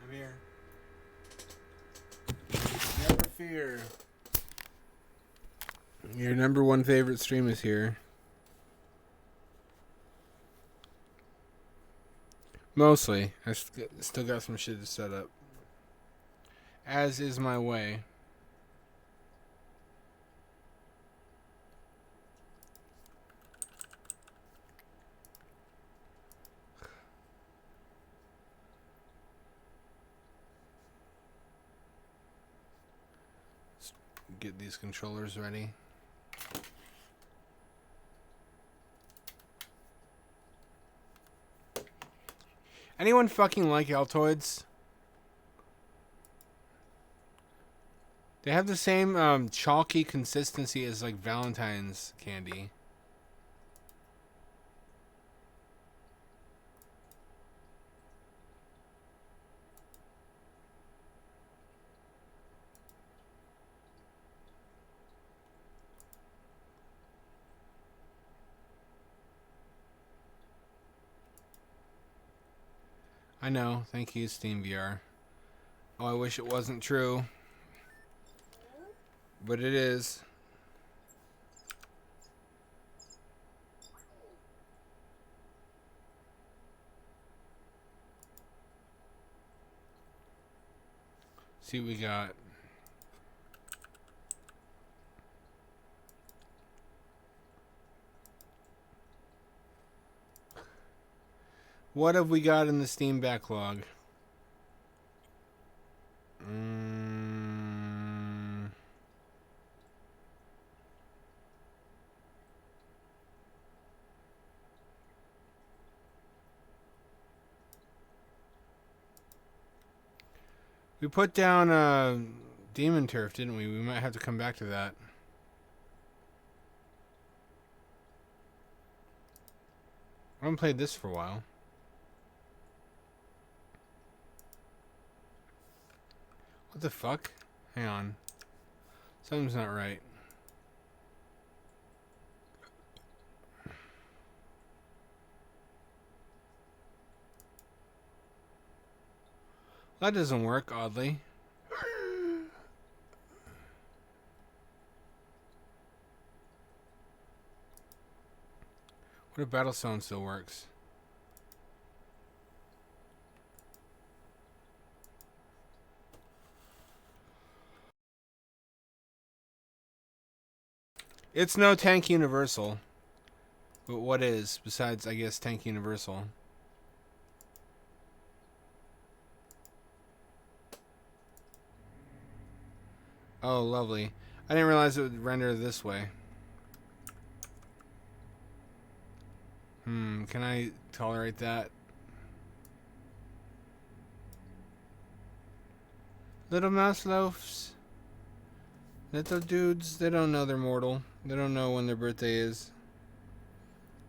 I'm here. Never fear. Your number one favorite stream is here. Mostly. I still got some shit to set up. As is my way. Let's get these controllers ready. Anyone fucking like Altoids? They have the same chalky consistency as like Valentine's candy. I know. Thank you, Steam VR. Oh, I wish it wasn't true. But it is. See what we got. What have we got in the Steam backlog? We put down Demon Turf, didn't we? We might have to come back to that. I haven't played this for a while. What the fuck? Hang on. Something's not right. That doesn't work, oddly. What if Battlezone still works? It's no Tank Universal. But what is, besides, I guess, Tank Universal? Oh, lovely. I didn't realize it would render this way. Can I tolerate that? Little mouse loafs. Little dudes, they don't know they're mortal. They don't know when their birthday is.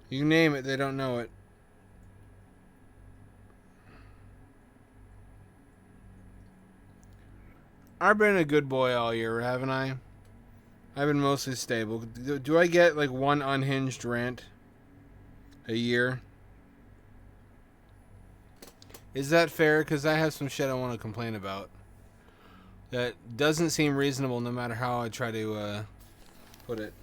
You name it, they don't know it. I've been a good boy all year, haven't I? I've been mostly stable. Do I get like one unhinged rant a year? Is that fair? Because I have some shit I want to complain about. That doesn't seem reasonable no matter how I try to put it.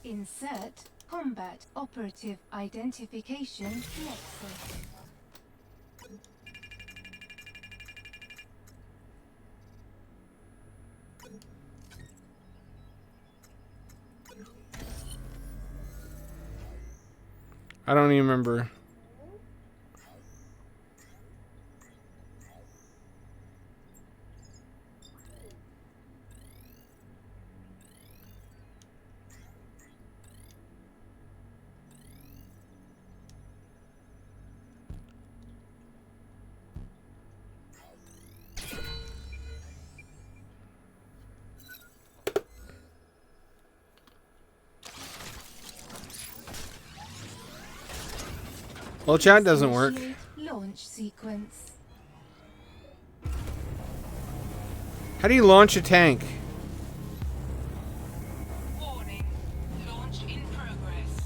Insert combat operative identification nexus. I don't even remember. Well, chat doesn't work. Launch sequence. How do you launch a tank? Warning. Launch in progress.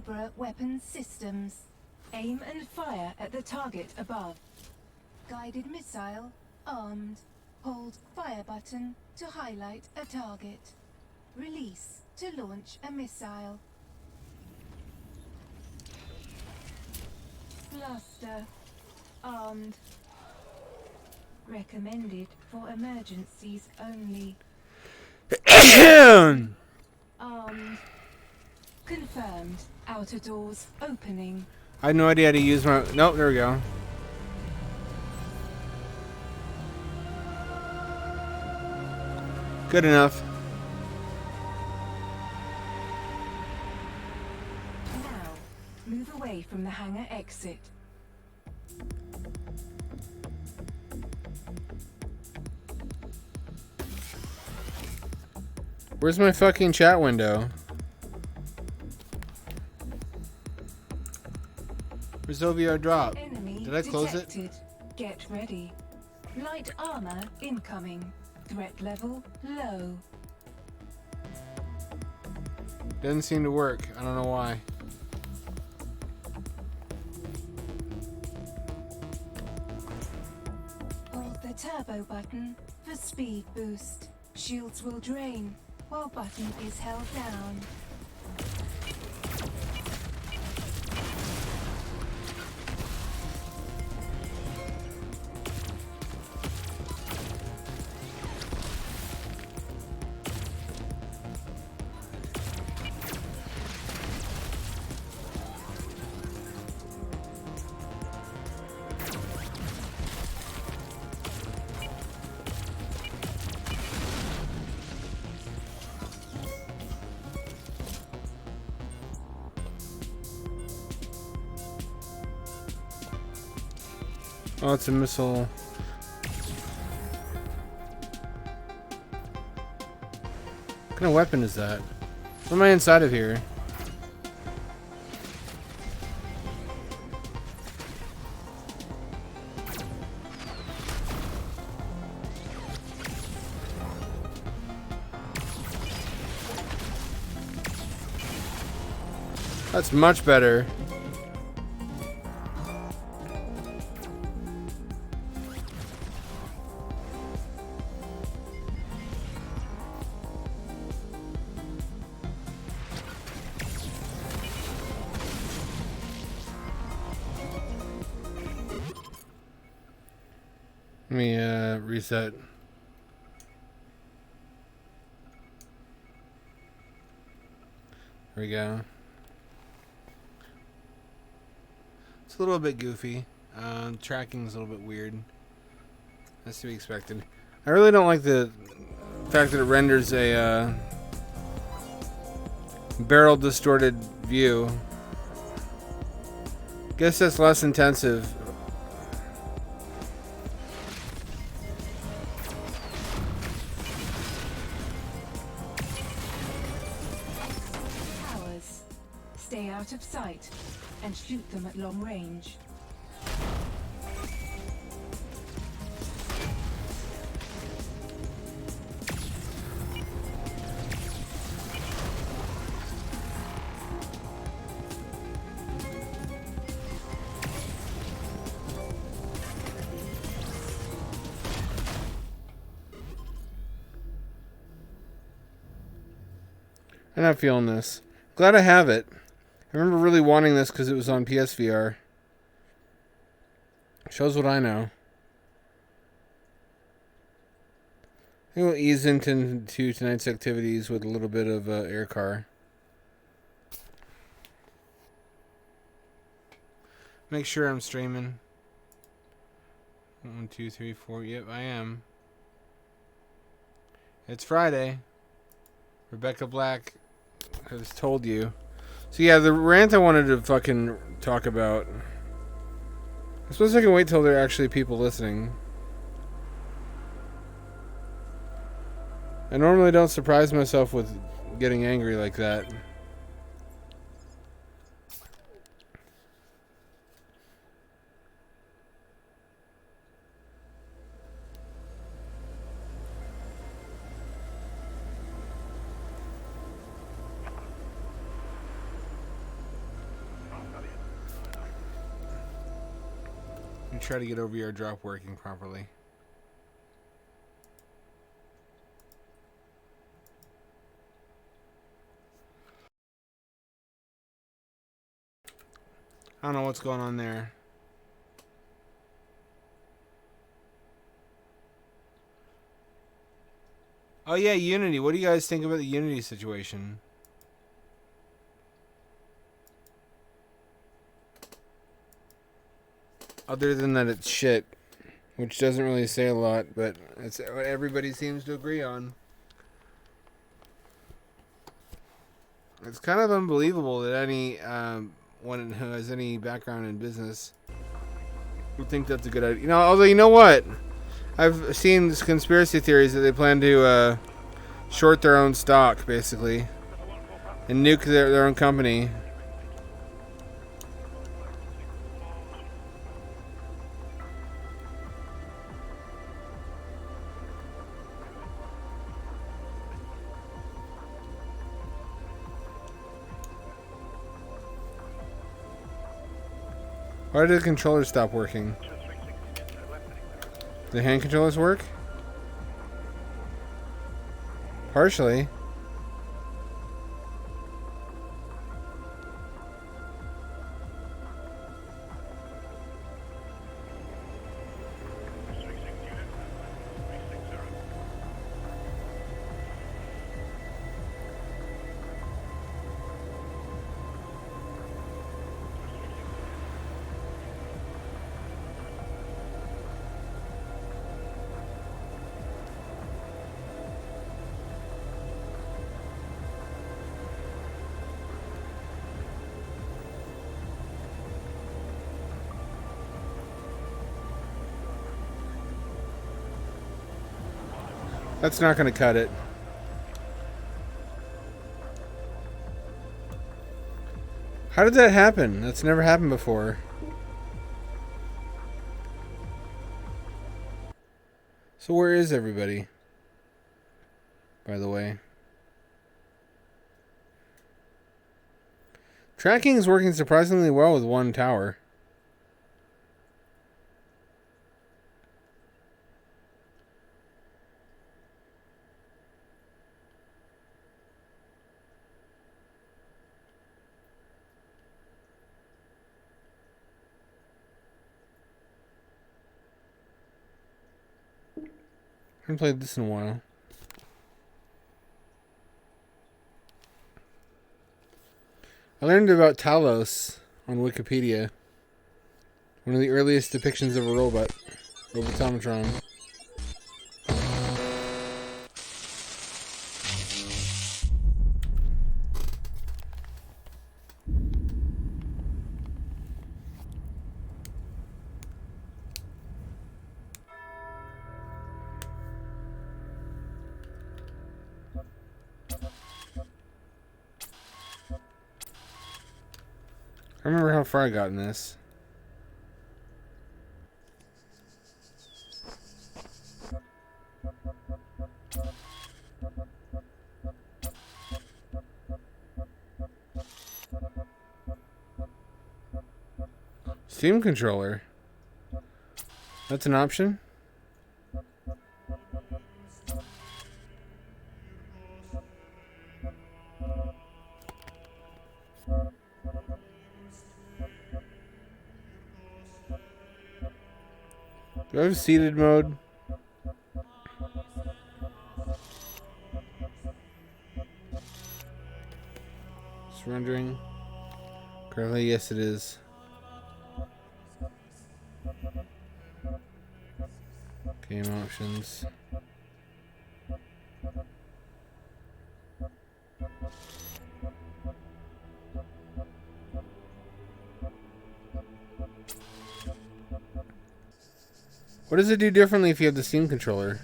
Cobra weapons systems. Aim and fire at the target above. Guided missile armed. Hold fire button to highlight a target. Release to launch a missile. Blaster armed. Recommended for emergencies only. Armed. Confirmed. Outer doors opening. I had no idea how to use my... Nope, there we go. Good enough. Now, move away from the hangar exit. Where's my fucking chat window? Where's OVR drop? Enemy Did I close detected. it? Get ready. Light armor incoming. Threat level low. Doesn't seem to work. I don't know why. Hold the turbo button for speed boost. Shields will drain while button is held down. Oh, it's a missile. What kind of weapon is that? What am I inside of here? That's much better. Let me reset. There we go. It's a little bit goofy. Tracking's a little bit weird. That's to be expected. I really don't like the fact that it renders a barrel distorted view. Guess that's less intensive. Towers. Stay out of sight and shoot them at long range. I'm not feeling this. Glad I have it. I remember really wanting this because it was on PSVR. Shows what I know. I think we'll ease into tonight's activities with a little bit of air car. Make sure I'm streaming. 1, 2, 3, 4. Yep, I am. It's Friday. Rebecca Black has told you. So yeah, the rant I wanted to fucking talk about. I suppose I can wait till there are actually people listening. I normally don't surprise myself with getting angry like that. And try to get over your drop working properly. I don't know what's going on there. Oh yeah, Unity. What do you guys think about the Unity situation? Other than that it's shit. Which doesn't really say a lot, but it's what everybody seems to agree on. It's kind of unbelievable that anyone who has any background in business would think that's a good idea. You know, although you know what? I've seen this conspiracy theories that they plan to short their own stock, basically, and nuke their own company. Why did the controllers stop working? The hand controllers work? Partially. That's not going to cut it. How did that happen? That's never happened before. So where is everybody? By the way. Tracking is working surprisingly well with one tower. I haven't played this in a while. I learned about Talos on Wikipedia. One of the earliest depictions of a robot. Robotomatron. I remember how far I got in this. Steam controller. That's an option? Do I have seated mode? Surrendering. Currently, yes it is. Game options. What does it do differently if you have the Steam controller?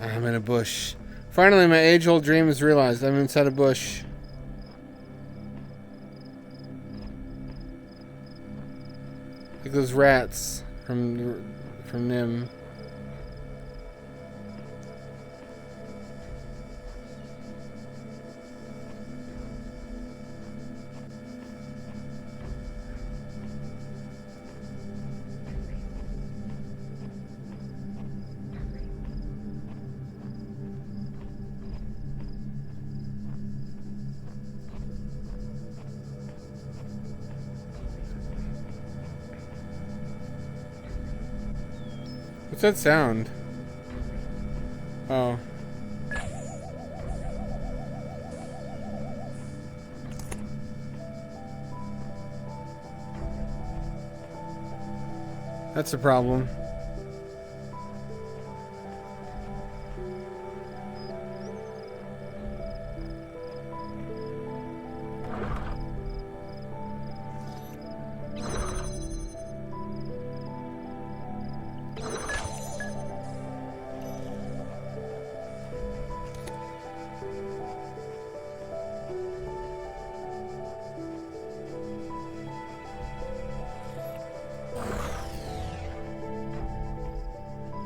I'm in a bush. Finally, my age-old dream is realized. I'm inside a bush. Like those rats from Nim. that sound? Oh. That's a problem.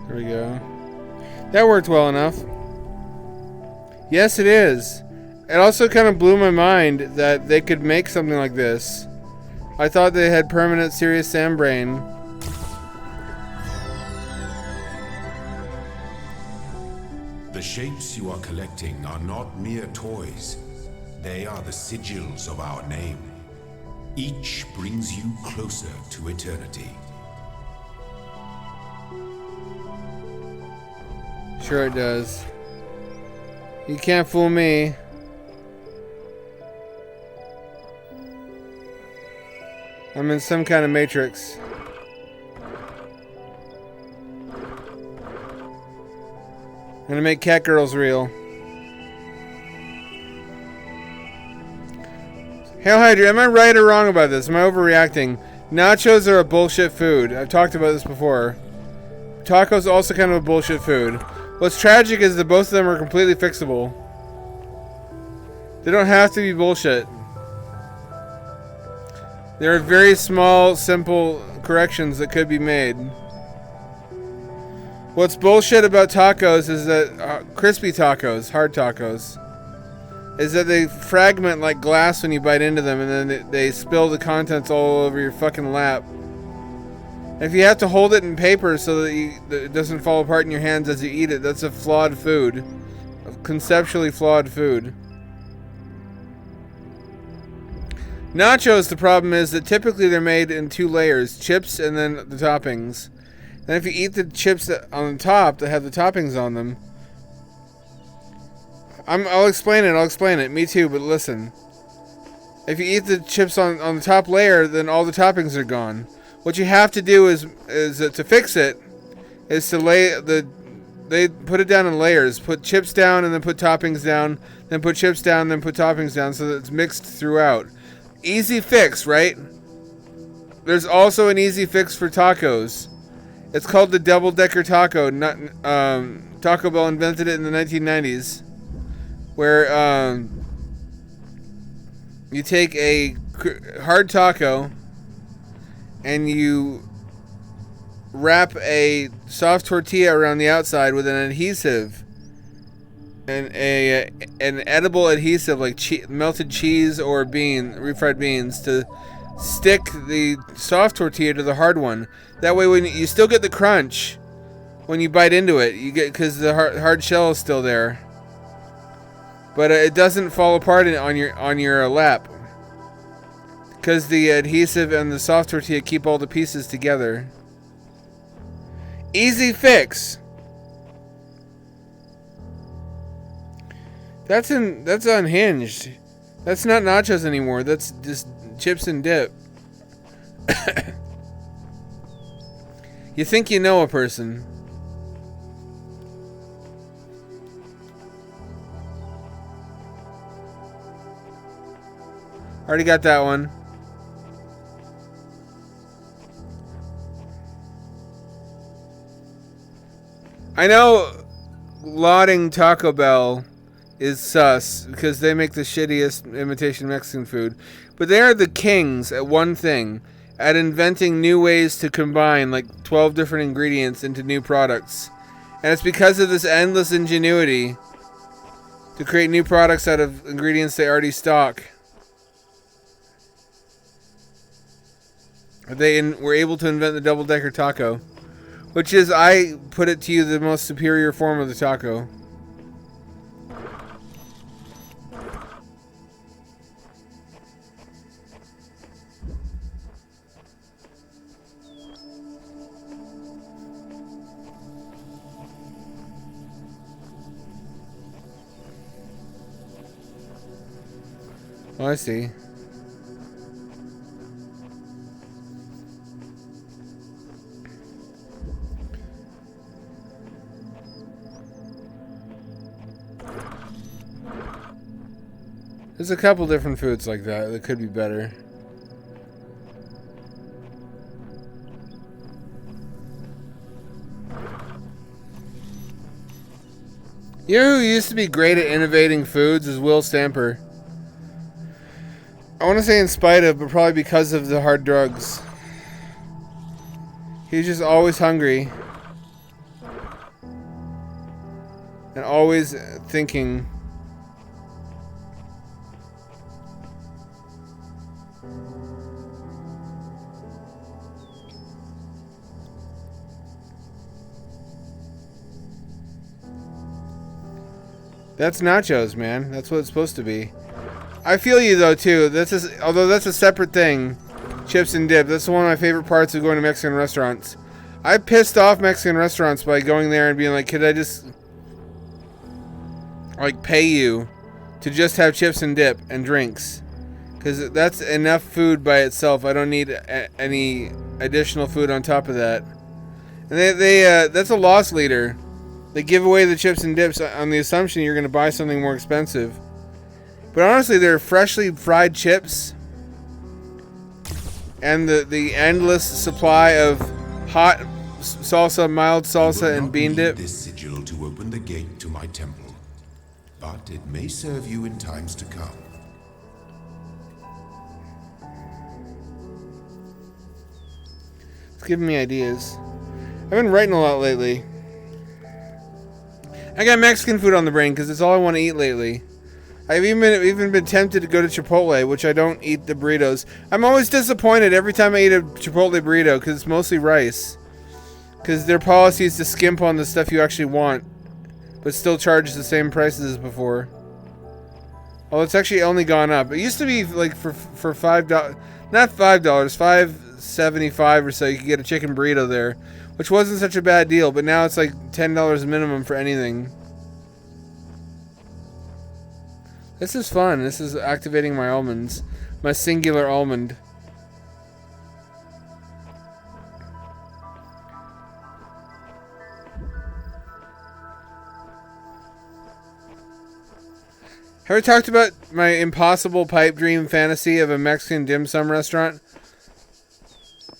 There we go. That worked well enough. Yes, it is. It also kind of blew my mind that they could make something like this. I thought they had permanent serious Sam brain. The shapes you are collecting are not mere toys. They are the sigils of our name. Each brings you closer to eternity. Sure it does. You can't fool me. I'm in some kind of matrix. I'm gonna make cat girls real. Hail Hydra, am I right or wrong about this? Am I overreacting? Nachos are a bullshit food. I've talked about this before. Tacos also kind of a bullshit food. What's tragic is that both of them are completely fixable. They don't have to be bullshit. There are very small, simple corrections that could be made. What's bullshit about tacos is that crispy tacos, hard tacos, is that they fragment like glass when you bite into them, and then they spill the contents all over your fucking lap. If you have to hold it in paper so that it doesn't fall apart in your hands as you eat it, that's a flawed food. A conceptually flawed food. Nachos, the problem is that typically they're made in 2 layers. Chips and then the toppings. Then if you eat the chips on the top that have the toppings on them... I'll explain it. Me too, but listen. If you eat the chips on the top layer, then all the toppings are gone. What you have to do is to fix it, is to they put it down in layers. Put chips down and then put toppings down, then put chips down, then put toppings down, so that it's mixed throughout. Easy fix, right? There's also an easy fix for tacos. It's called the double-decker taco. Taco Bell invented it in the 1990s, where you take a hard taco and you wrap a soft tortilla around the outside with an adhesive, and an edible adhesive like melted cheese or refried beans, to stick the soft tortilla to the hard one. That way, when you still get the crunch when you bite into it, you get, because the hard shell is still there, but it doesn't fall apart on your lap. Because the adhesive and the soft tortilla keep all the pieces together. Easy fix. That's unhinged. That's not nachos anymore. That's just chips and dip. You think you know a person. Already got that one. I know lauding Taco Bell is sus because they make the shittiest imitation Mexican food, but they are the kings at one thing, at inventing new ways to combine like 12 different ingredients into new products. And it's because of this endless ingenuity to create new products out of ingredients they already stock. They were able to invent the double-decker taco, which is, I put it to you, the most superior form of the taco. Oh, I see. There's a couple different foods like that could be better. You know who used to be great at innovating foods is Will Stamper. I want to say in spite of, but probably because of the hard drugs. He's just always hungry. And always thinking. That's nachos, man. That's what it's supposed to be. I feel you though too. Although that's a separate thing. Chips and dip. That's one of my favorite parts of going to Mexican restaurants. I pissed off Mexican restaurants by going there and being like, could I just like pay you to just have chips and dip and drinks? Because that's enough food by itself. I don't need any additional food on top of that. And that's a loss leader. They give away the chips and dips on the assumption you're going to buy something more expensive. But honestly, they're freshly fried chips. And the endless supply of hot salsa, mild salsa, and bean dip. This sigil to open the gate to my temple. But it may serve you in times to come. It's giving me ideas. I've been writing a lot lately. I got Mexican food on the brain because it's all I want to eat lately. I've even been tempted to go to Chipotle, which I don't eat the burritos. I'm always disappointed every time I eat a Chipotle burrito because it's mostly rice. Because their policy is to skimp on the stuff you actually want, but still charge the same prices as before. Oh, it's actually only gone up. It used to be like for $5, not $5, $5.75 or so. You could get a chicken burrito there, which wasn't such a bad deal. But now it's like $10 minimum for anything. This is fun. This is activating my almonds, my singular almond. Have I talked about my impossible pipe dream fantasy of a Mexican dim sum restaurant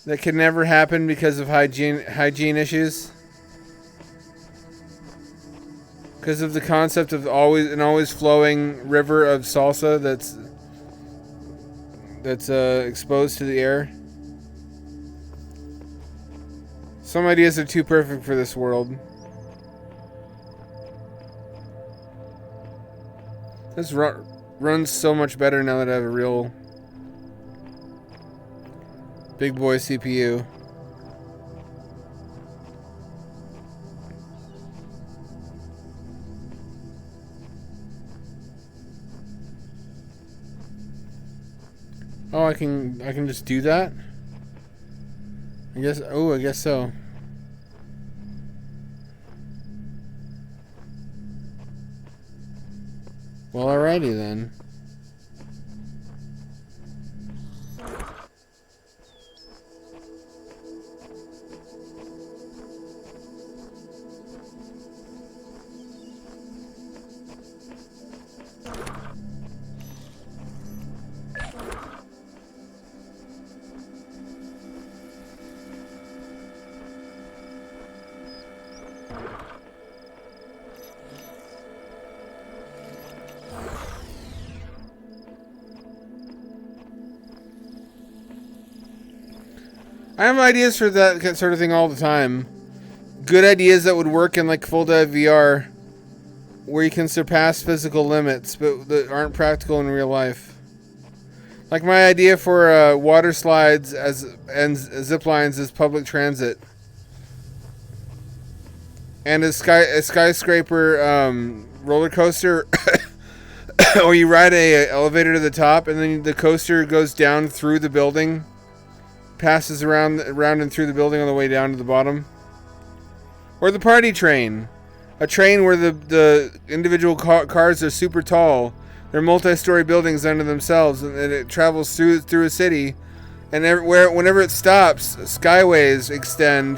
that could never happen because of hygiene issues? Because of the concept of always flowing river of salsa that's exposed to the air. Some ideas are too perfect for this world. This runs so much better now that I have a real big boy CPU. Oh, I can just do that? I guess so. Well, alrighty then. I have ideas for that sort of thing all the time. Good ideas that would work in like full dive VR, where you can surpass physical limits, but that aren't practical in real life. Like my idea for water slides and zip lines as public transit, and a skyscraper roller coaster, or you ride a elevator to the top, and then the coaster goes down through the building. Passes around and through the building on the way down to the bottom. Or the party train. A train where the individual cars are super tall, They're multi-story buildings under themselves, and it travels through a city. And whenever it stops, skyways extend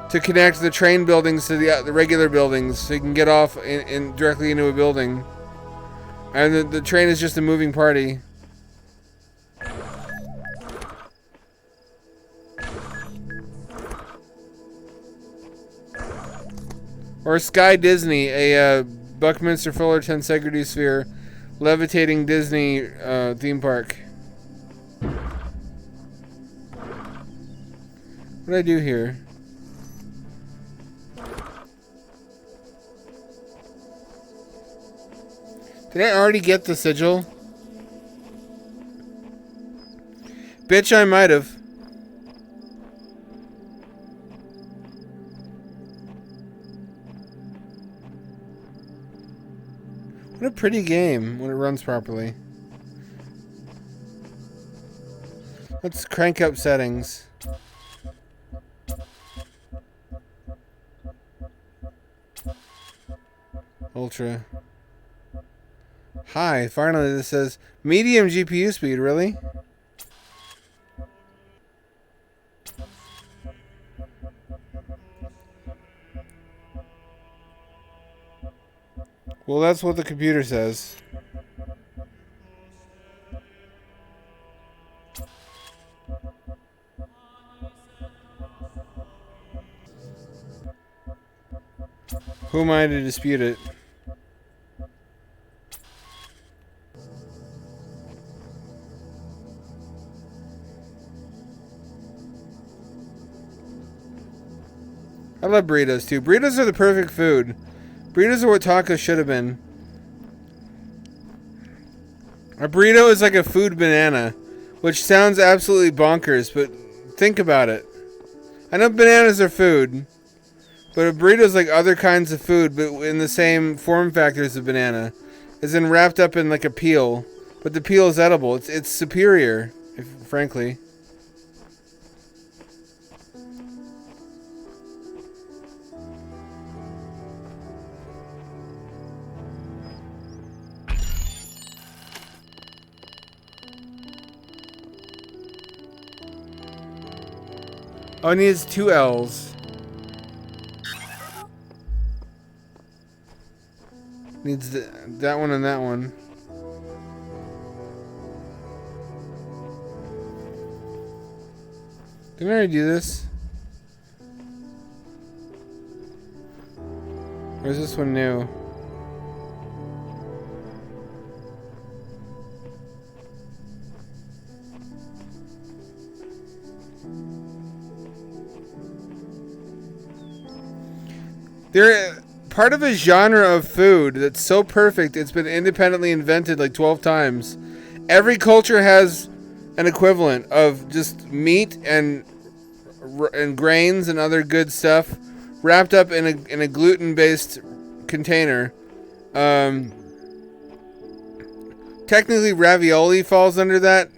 to connect the train buildings to the regular buildings, so you can get off in directly into a building. And the train is just a moving party. Or Sky Disney, a Buckminster Fullerton Segretti Sphere levitating Disney theme park. What did I do here? Did I already get the sigil? Bitch, I might have. What a pretty game when it runs properly. Let's crank up settings. Ultra. Hi, finally this says medium GPU speed, really? Well, that's what the computer says. Who am I to dispute it? I love burritos too. Burritos are the perfect food. Burritos are what tacos should have been. A burrito is like a food banana, which sounds absolutely bonkers, but think about it. I know bananas are food, but a burrito is like other kinds of food, but in the same form factor as a banana. As in wrapped up in like a peel, but the peel is edible. It's superior, frankly. Oh, it needs 2 L's. Needs that one and that one. Didn't I already do this? Or is this one new? They're part of a genre of food that's so perfect it's been independently invented like 12 times. Every culture has an equivalent of just meat and grains and other good stuff wrapped up in a gluten-based container. Technically ravioli falls under that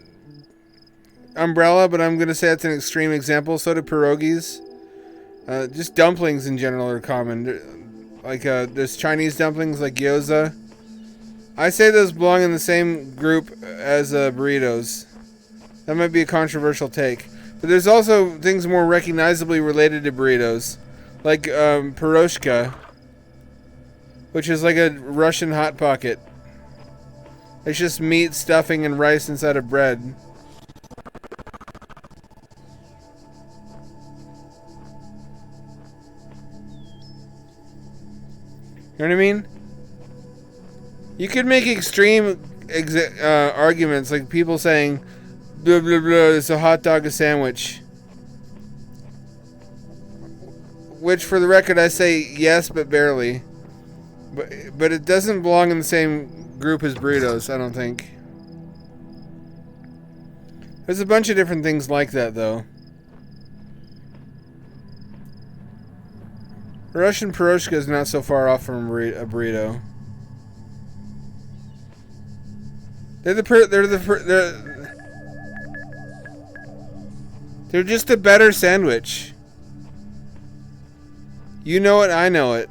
umbrella, but I'm going to say that's an extreme example. So do pierogies. Just dumplings in general are common. Like there's Chinese dumplings like gyoza. I say those belong in the same group as burritos. That might be a controversial take. But there's also things more recognizably related to burritos. Like piroshka, which is like a Russian Hot Pocket. It's just meat, stuffing, and rice inside of bread. You know what I mean? You could make extreme arguments, like people saying, blah, blah, blah, it's a hot dog, a sandwich. Which, for the record, I say yes, but barely. But it doesn't belong in the same group as burritos, I don't think. There's a bunch of different things like that, though. Russian piroshka is not so far off from a burrito. They're just a better sandwich. You know it, I know it.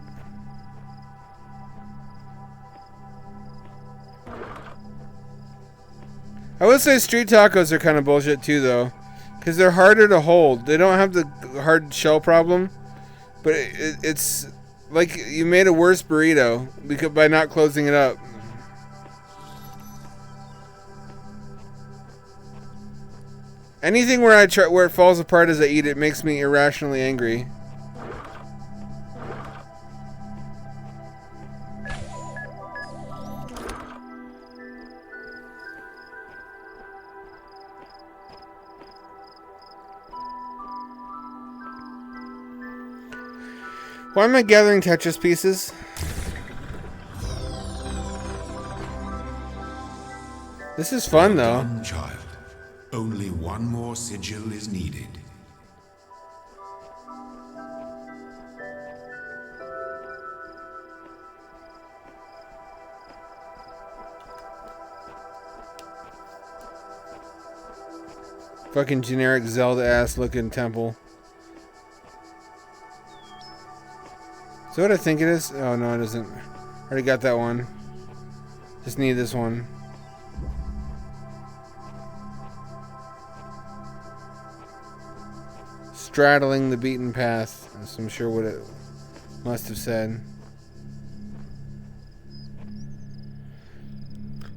I would say street tacos are kind of bullshit too, though, because they're harder to hold. They don't have the hard shell problem, but it's like you made a worse burrito because by not closing it up. Anything where where it falls apart as I eat it makes me irrationally angry. Why am I gathering Tetris pieces? This is fun, though. Done, child. Only one more sigil is needed. Fucking generic Zelda-ass looking temple. Is that what I think it is? Oh, no, it isn't. Already got that one. Just need this one. Straddling the beaten path. That's, I'm sure what it must have said.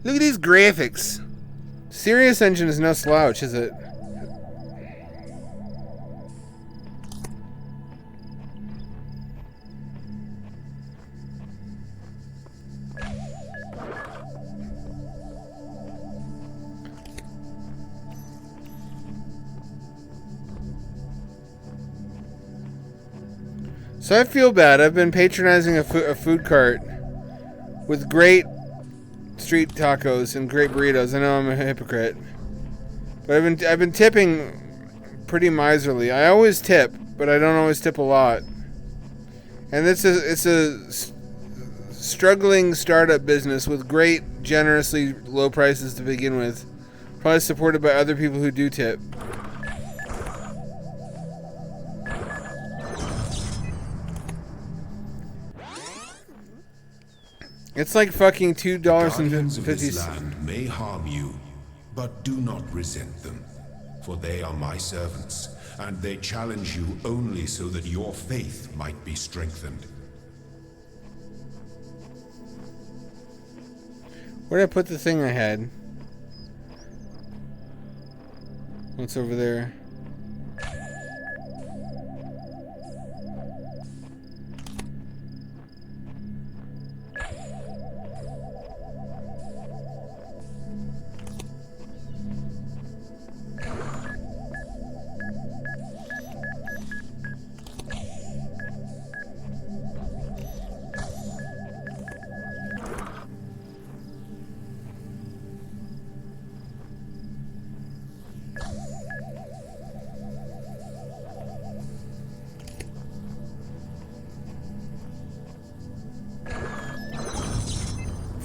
Look at these graphics. Serious Engine is no slouch, is it? So I feel bad. I've been patronizing a food cart with great street tacos and great burritos. I know I'm a hypocrite, but I've been tipping pretty miserly. I always tip, but I don't always tip a lot. And it's a struggling startup business with great, generously low prices to begin with, probably supported by other people who do tip. It's like fucking Guardians of this $2.50. land may harm you, but do not resent them, for they are my servants, and they challenge you only so that your faith might be strengthened. Where did I put the thing I had? What's over there?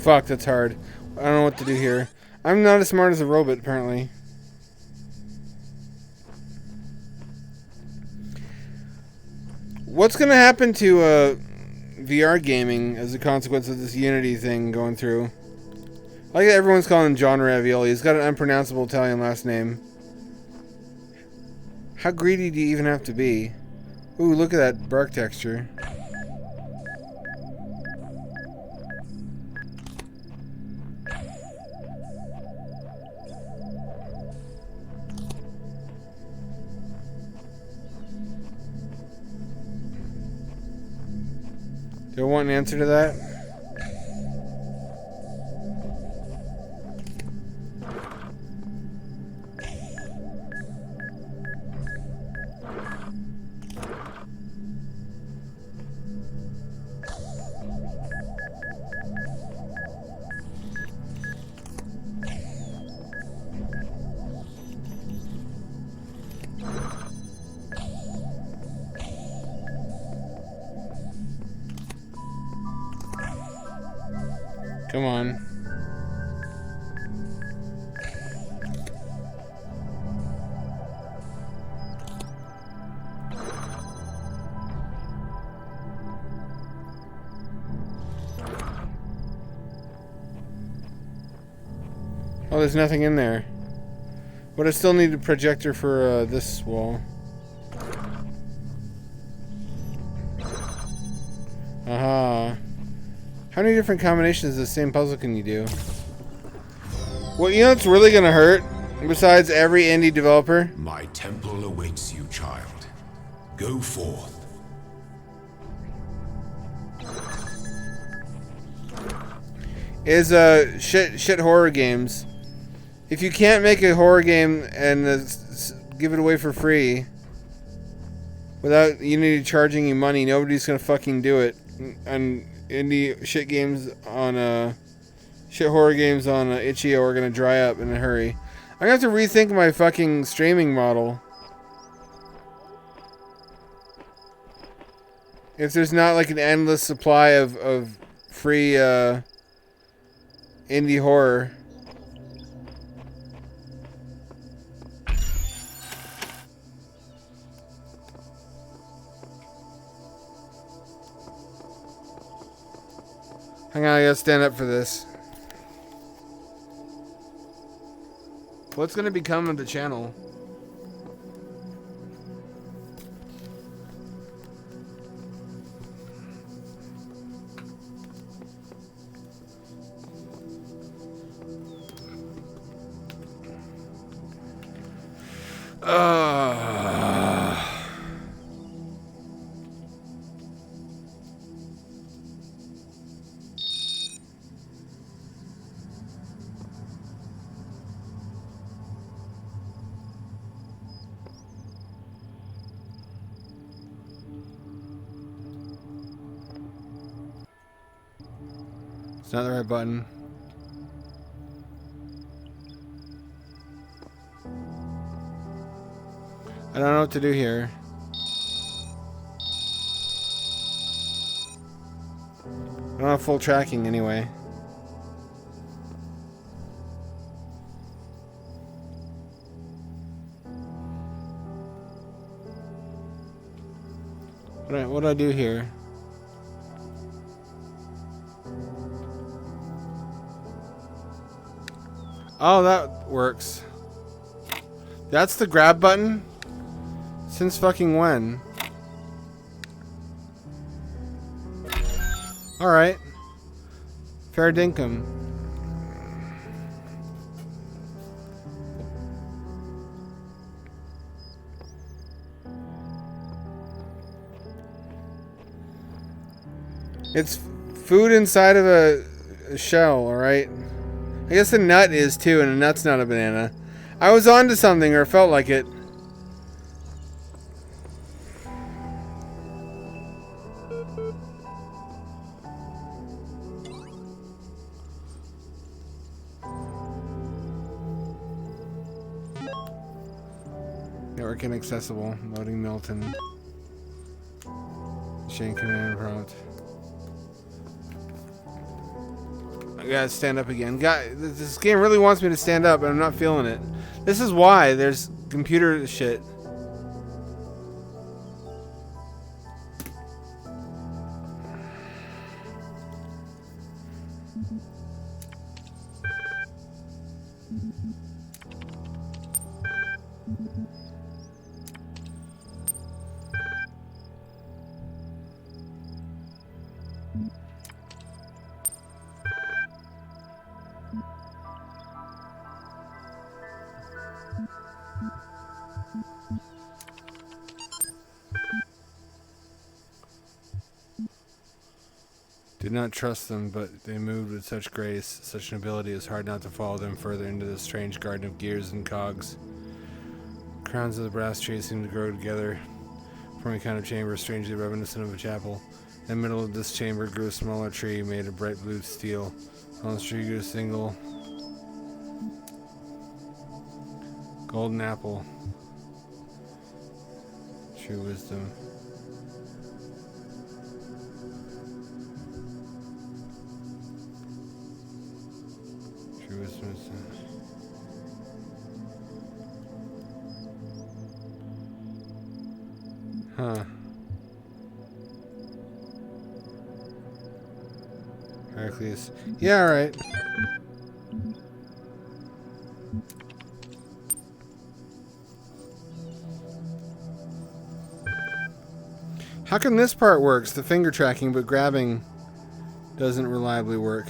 Fuck, that's hard. I don't know what to do here. I'm not as smart as a robot, apparently. What's gonna happen to VR gaming as a consequence of this Unity thing going through? I like that everyone's calling him John Ravioli. He's got an unpronounceable Italian last name. How greedy do you even have to be? Ooh, look at that bark texture. Do I want an answer to that? Come on. Oh, Oh, there's nothing in there. But I still need a projector for this wall. Aha. How many different combinations of the same puzzle can you do? Well, you know what's really gonna hurt? Besides every indie developer? My temple awaits you, child. Go forth. Is shit horror games. If you can't make a horror game and give it away for free without Unity charging you money, nobody's gonna fucking do it. And indie shit games on shit horror games on itch.io are gonna dry up in a hurry. I'm gonna have to rethink my fucking streaming model. If there's not like an endless supply of free indie horror. Hang on, I gotta stand up for this. What's gonna become of the channel? It's not the right button. I don't know what to do here. I don't have full tracking anyway. What do I do here? Oh, that works. That's the grab button? Since fucking when? Alright. Fair dinkum. It's food inside of a shell, alright? I guess the nut is too, and a nut's not a banana. I was onto something, or felt like it. Network inaccessible. Loading Milton. Shane command prompt. I gotta stand up again. This game really wants me to stand up, and I'm not feeling it. This is why there's computer shit. Did not trust them, but they moved with such grace, such nobility, it was hard not to follow them further into this strange garden of gears and cogs. Crowns of the brass trees seemed to grow together, forming a kind of chamber strangely reminiscent of a chapel. In the middle of this chamber grew a smaller tree made of bright blue steel. On the tree grew a single golden apple. True wisdom. True wisdom. Huh. Heracles. Yeah, alright. How come this part works, the finger tracking, but grabbing doesn't reliably work?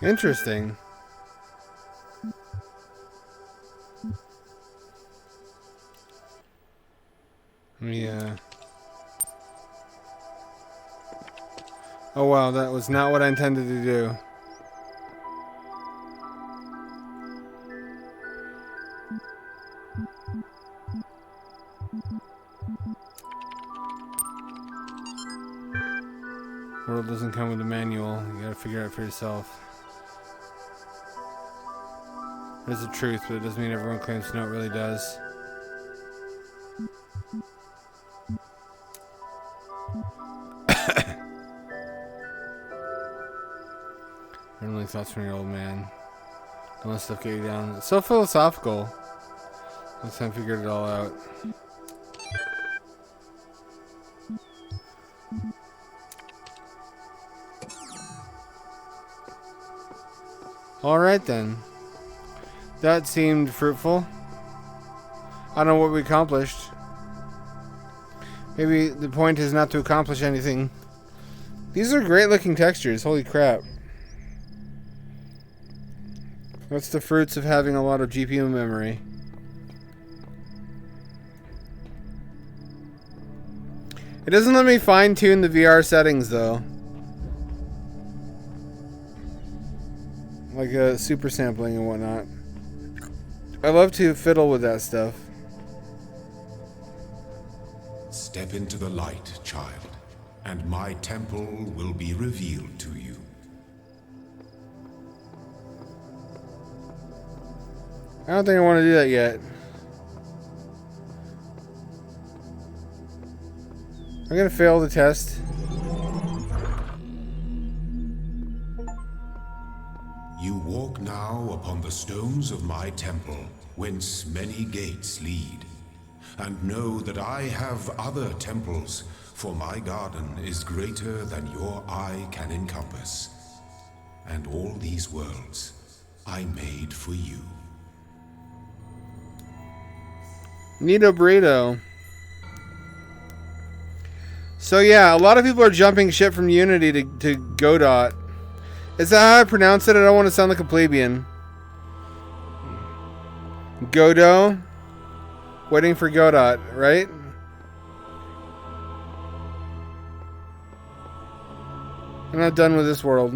Interesting. Yeah. Oh wow, that was not what I intended to do. World doesn't come with a manual. You gotta figure it out for yourself. There's the truth, but it doesn't mean everyone claims to know it really does. Really thoughts from your old man. Don't let stuff get you down. It's so philosophical. Last time I figured it all out. Alright then. That seemed fruitful. I don't know what we accomplished. Maybe the point is not to accomplish anything. These are great looking textures, holy crap. That's the fruits of having a lot of GPU memory. It doesn't let me fine tune the VR settings though. Like super sampling and whatnot. I love to fiddle with that stuff. Step into the light, child, and my temple will be revealed to you. I don't think I want to do that yet. I'm gonna fail the test. You walk now upon the stones of my temple, whence many gates lead. And know that I have other temples, for my garden is greater than your eye can encompass. And all these worlds I made for you. Nito Burrito. So yeah, a lot of people are jumping ship from Unity to Godot. Is that how I pronounce it? I don't want to sound like a plebeian. Godot? Waiting for Godot, right? I'm not done with this world.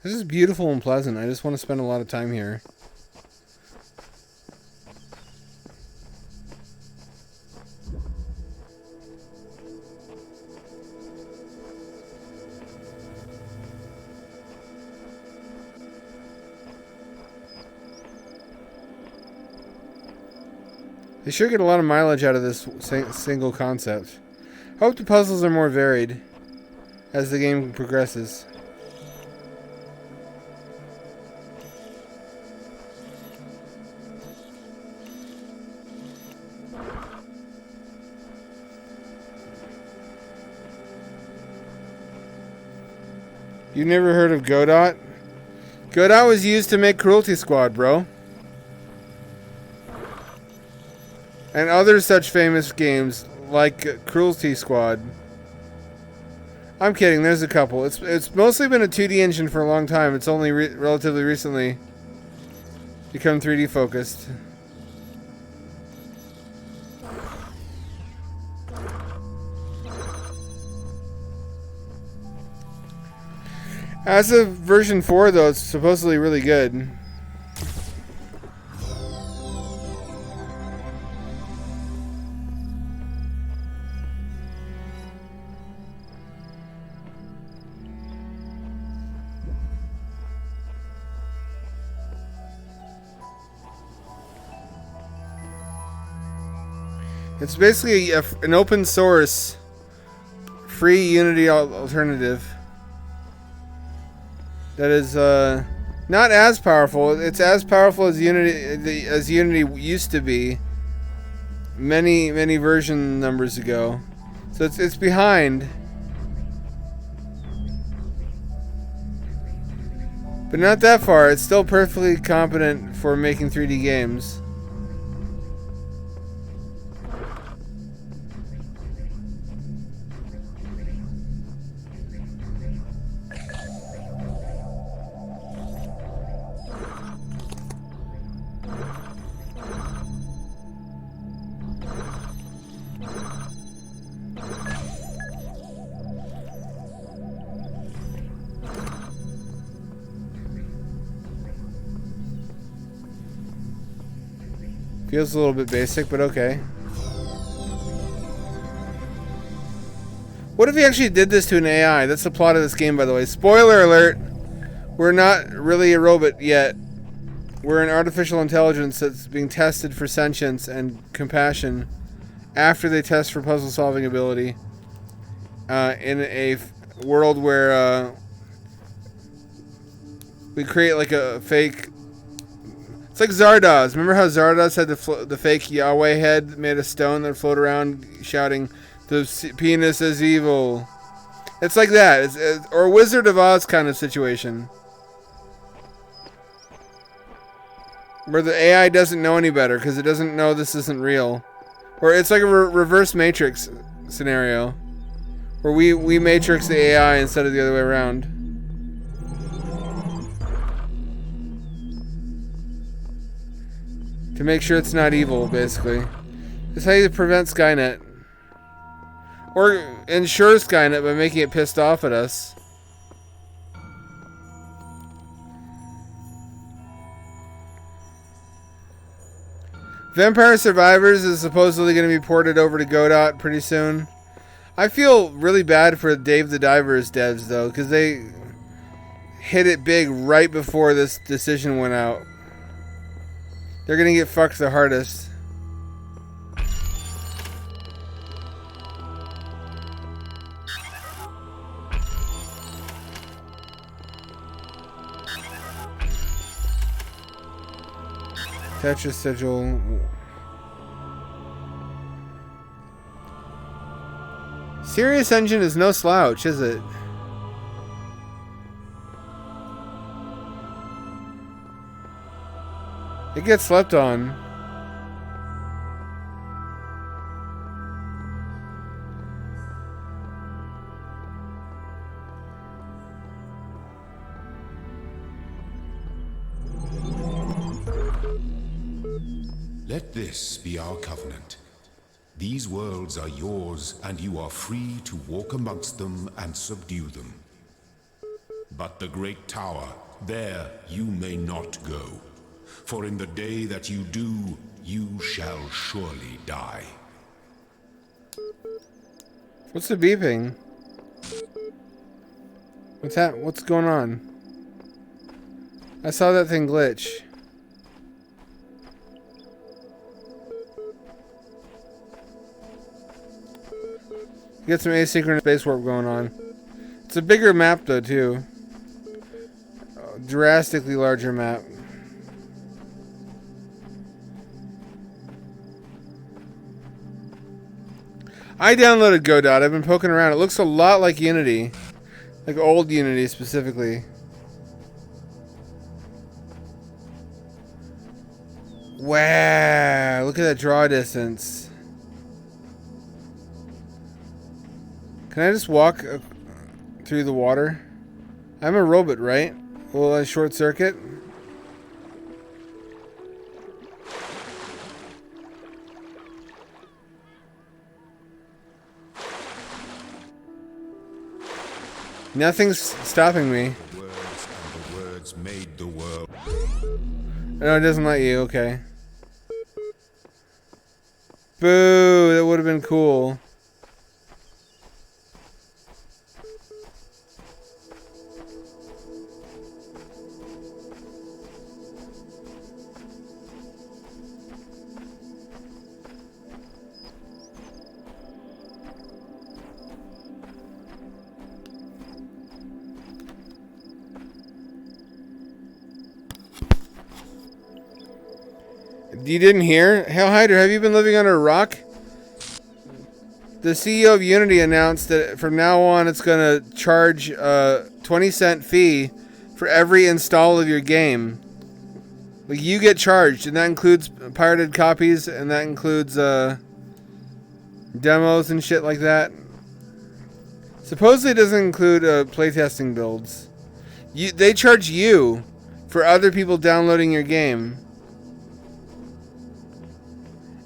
This is beautiful and pleasant. I just want to spend a lot of time here. They sure get a lot of mileage out of this single concept. I hope the puzzles are more varied as the game progresses. You never heard of Godot? Godot was used to make Cruelty Squad, bro. And other such famous games like Cruelty Squad. I'm kidding, there's a couple. It's mostly been a 2D engine for a long time. It's only relatively recently become 3D focused. As of version 4 though, it's supposedly really good. It's basically an open source free Unity alternative that is not as powerful. It's as powerful as Unity used to be many version numbers ago. So it's behind. But not that far. It's still perfectly competent for making 3D games. Feels a little bit basic, but okay. What if he actually did this to an AI? That's the plot of this game, by the way. Spoiler alert! We're not really a robot yet. We're an artificial intelligence that's being tested for sentience and compassion after they test for puzzle-solving ability in a world where we create like a fake... It's like Zardoz. Remember how Zardoz had the fake Yahweh head made of stone that would float around shouting, "The penis is evil." It's like that. Or a Wizard of Oz kind of situation. Where the AI doesn't know any better because it doesn't know this isn't real. Or it's like a reverse Matrix scenario. Where we Matrix the AI instead of the other way around. To make sure it's not evil, basically. It's how you prevent Skynet. Or ensure Skynet by making it pissed off at us. Vampire Survivors is supposedly going to be ported over to Godot pretty soon. I feel really bad for Dave the Diver's devs, though, because they hit it big right before this decision went out. They're gonna get fucked the hardest. Tetris Sigil. Serious Engine is no slouch, is it? It gets slept on. Let this be our covenant. These worlds are yours, and you are free to walk amongst them and subdue them. But the great tower, there you may not go. For in the day that you do, you shall surely die. What's the beeping? What's that? What's going on? I saw that thing glitch. Get some asynchronous space warp going on. It's a bigger map though too. Drastically larger map. I downloaded Godot. I've been poking around. It looks a lot like Unity. Like old Unity specifically. Wow. Look at that draw distance. Can I just walk through the water? I'm a robot, right? Will I short circuit? Nothing's stopping me. The words and the words made the world. No, it doesn't let you. Okay. Boo! That would have been cool. You didn't hear? Hail Hyder, have you been living under a rock? The CEO of Unity announced that from now on it's going to charge a 20-cent fee for every install of your game. Like, you get charged, and that includes pirated copies, and that includes demos and shit like that. Supposedly it doesn't include playtesting builds. They charge you for other people downloading your game.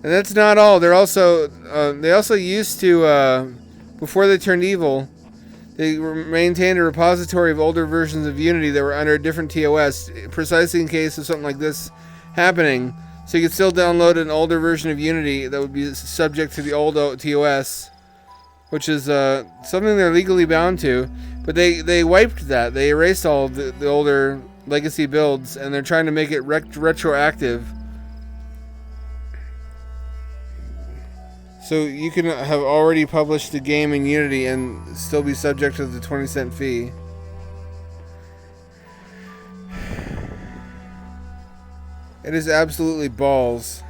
And that's not all. They also used to, before they turned evil, they maintained a repository of older versions of Unity that were under a different TOS, precisely in case of something like this happening. So you could still download an older version of Unity that would be subject to the old TOS, which is something they're legally bound to. But they wiped that. They erased all of the older legacy builds, and they're trying to make it retroactive. So you can have already published the game in Unity and still be subject to the 20-cent fee. It is absolutely balls.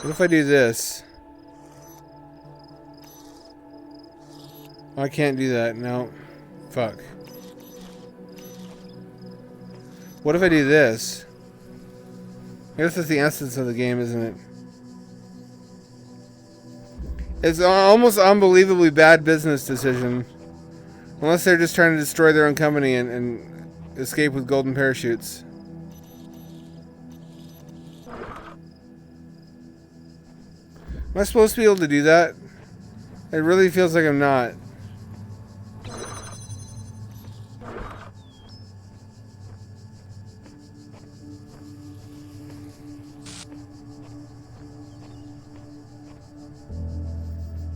What if I do this? Oh, I can't do that. No. Fuck. What if I do this? I guess that's the essence of the game, isn't it? It's almost unbelievably bad business decision. Unless they're just trying to destroy their own company and escape with golden parachutes. Am I supposed to be able to do that? It really feels like I'm not.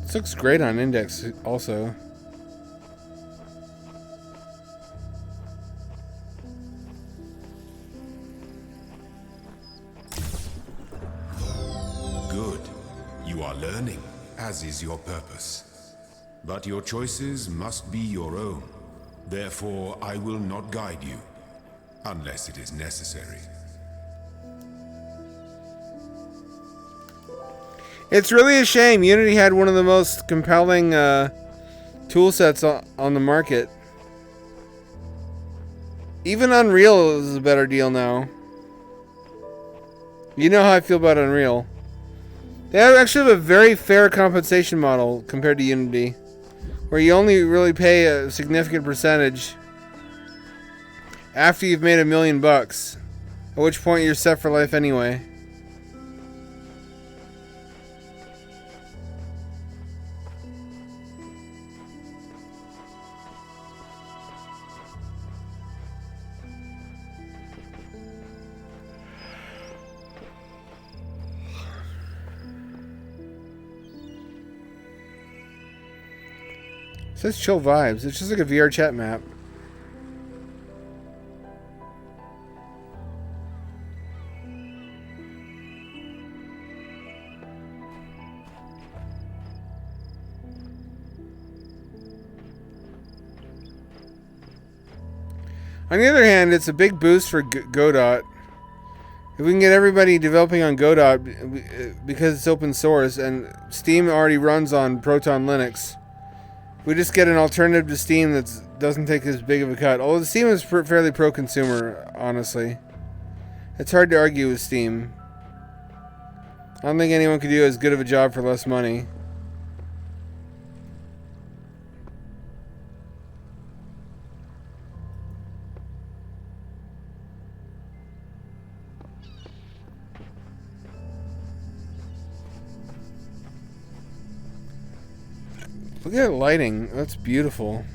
This looks great on Index also. Good. You are learning, as is your purpose. But your choices must be your own. Therefore, I will not guide you, unless it is necessary. It's really a shame. Unity had one of the most compelling tool sets on the market. Even Unreal is a better deal now. You know how I feel about Unreal. They actually have a very fair compensation model compared to Unity, where you only really pay a significant percentage after you've made $1 million, at which point you're set for life anyway. It says chill vibes. It's just like a VR chat map. On the other hand, it's a big boost for Godot. If we can get everybody developing on Godot because it's open source and Steam already runs on Proton Linux, we just get an alternative to Steam that doesn't take as big of a cut. Although Steam is fairly pro-consumer, honestly. It's hard to argue with Steam. I don't think anyone could do as good of a job for less money. Look at that lighting. That's beautiful.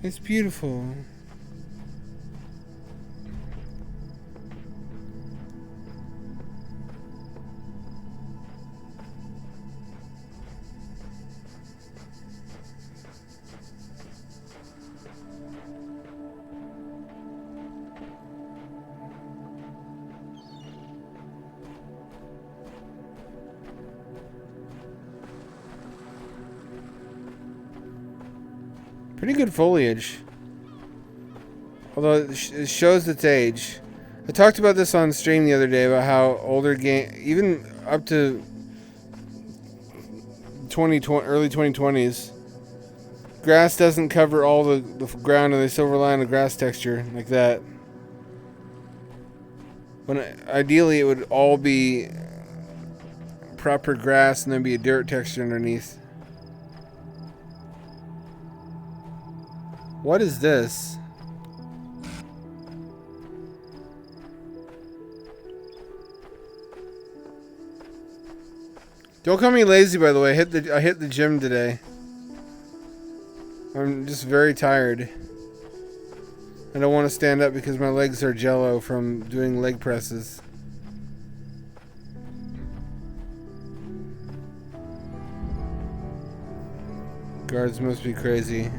It's beautiful. Pretty good foliage. Although it shows its age. I talked about this on stream the other day about how older game, even up to early 2020s, grass doesn't cover all the ground, and they still rely on the grass texture like that. When ideally it would all be proper grass and then be a dirt texture underneath. What is this? Don't call me lazy, by the way. I hit the gym today. I'm just very tired. I don't want to stand up because my legs are jello from doing leg presses. Guards must be crazy.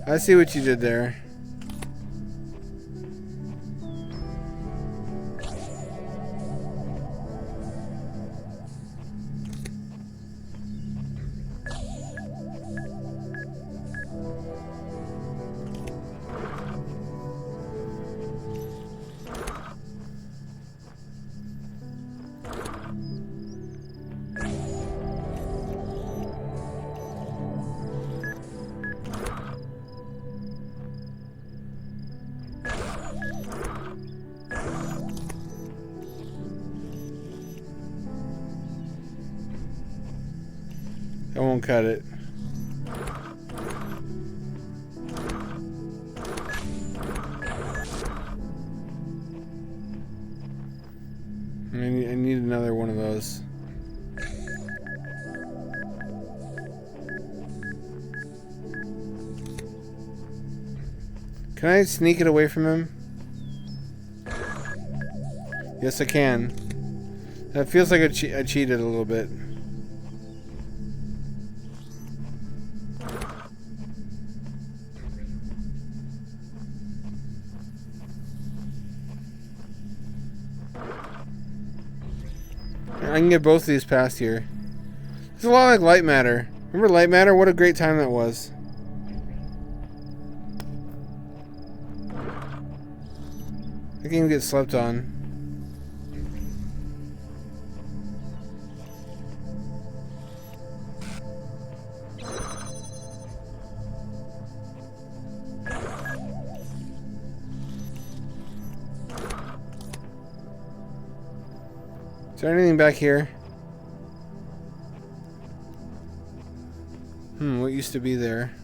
I see what you did there. I won't cut it. I need another one of those. Can I sneak it away from him? Yes, I can. That feels like I cheated a little bit. I can get both of these past here. It's a lot like Light Matter. Remember Light Matter? What a great time that was. I can even get slept on. Is there anything back here? What used to be there?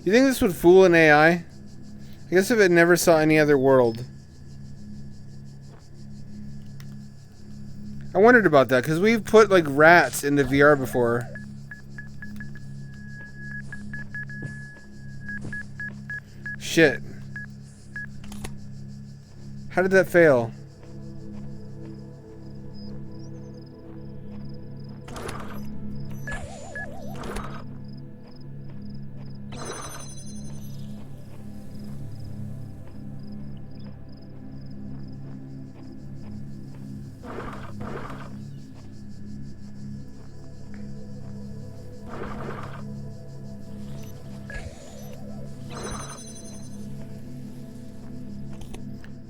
You think this would fool an AI? I guess if it never saw any other world. I wondered about that, because we've put, like, rats into VR before. Shit. How did that fail?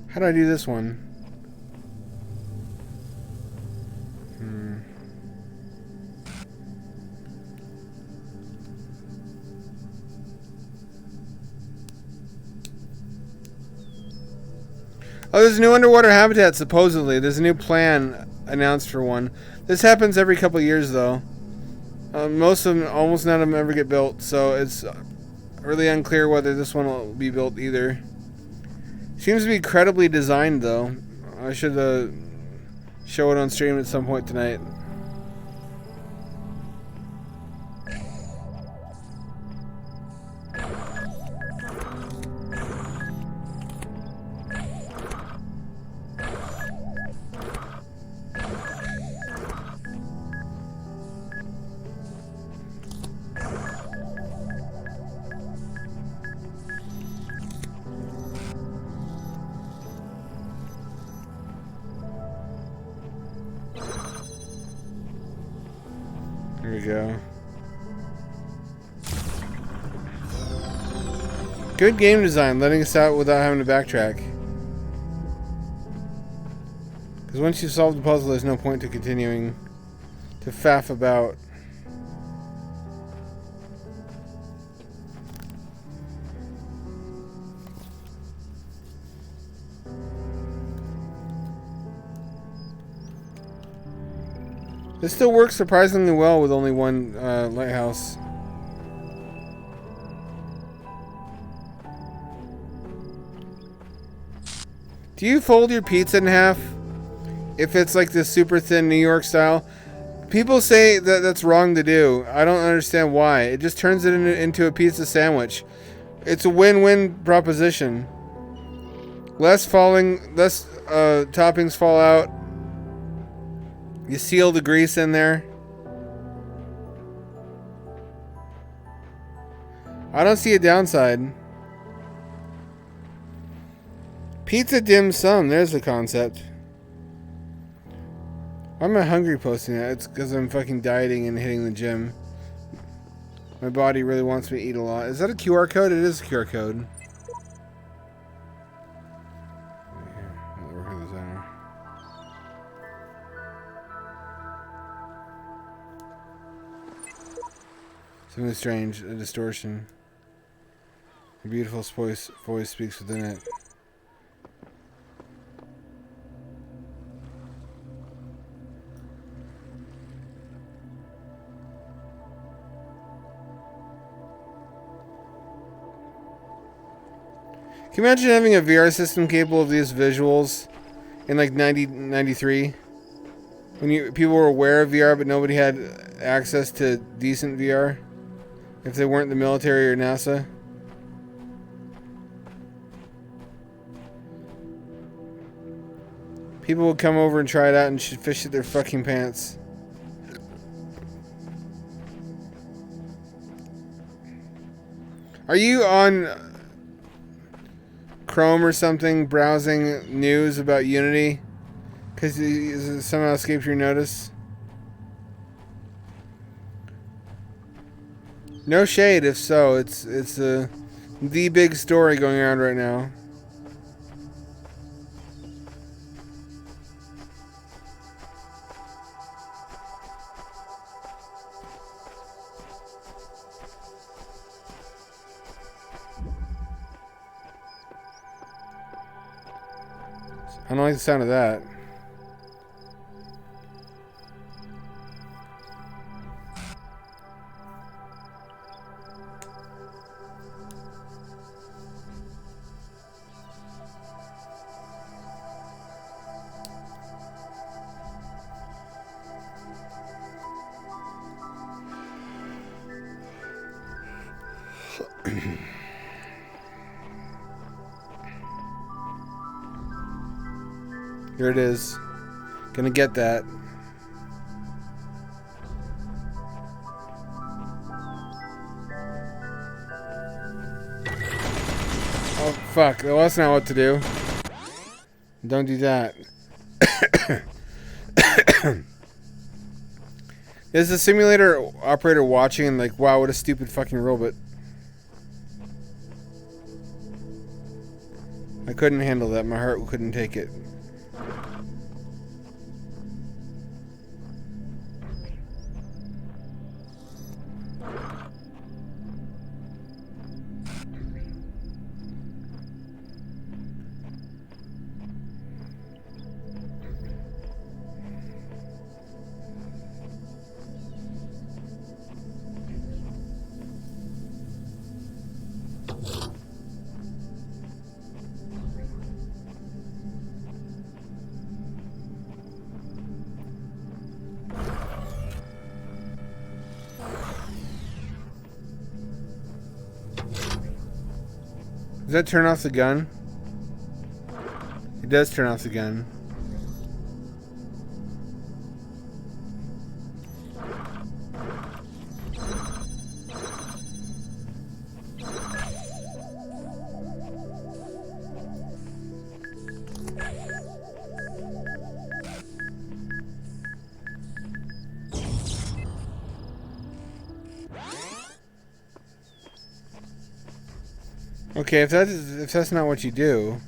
How do I do this one? Oh, there's a new underwater habitat, supposedly. There's a new plan announced for one. This happens every couple of years, though. Most of them, almost none of them ever get built, so it's really unclear whether this one will be built either. Seems to be credibly designed, though. I should show it on stream at some point tonight. Here we go. Good game design, letting us out without having to backtrack. Because once you solve the puzzle, there's no point to continuing to faff about. This still works surprisingly well with only one lighthouse. Do you fold your pizza in half? If it's like this super thin New York style? People say that that's wrong to do. I don't understand why. It just turns it into a pizza sandwich. It's a win-win proposition. Less toppings fall out. You seal the grease in there. I don't see a downside. Pizza dim sum. There's the concept. Why am I hungry posting that? It's because I'm fucking dieting and hitting the gym. My body really wants me to eat a lot. Is that a QR code? It is a QR code. Something strange, a distortion. A beautiful voice speaks within it. Can you imagine having a VR system capable of these visuals in like 93? When people were aware of VR but nobody had access to decent VR? If they weren't the military or NASA? People would come over and try it out and should fish at their fucking pants. Are you on Chrome or something browsing news about Unity? Because it somehow escaped your notice? No shade if so. It's the big story going around right now. I don't like the sound of that. Here it is. Gonna get that. Oh, fuck. Well, that's not what to do. Don't do that. Is the simulator operator watching and like, wow, what a stupid fucking robot. I couldn't handle that. My heart couldn't take it. Does that turn off the gun? It does turn off the gun. Okay, if that's not what you do,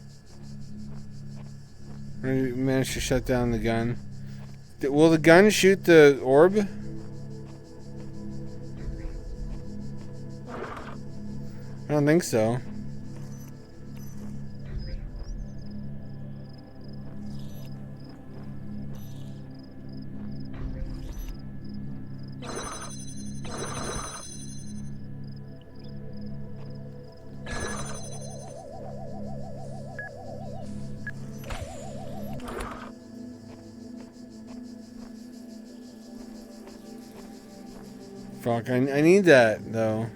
you manage to shut down the gun. Will the gun shoot the orb? I don't think so. Fuck, I need that, though.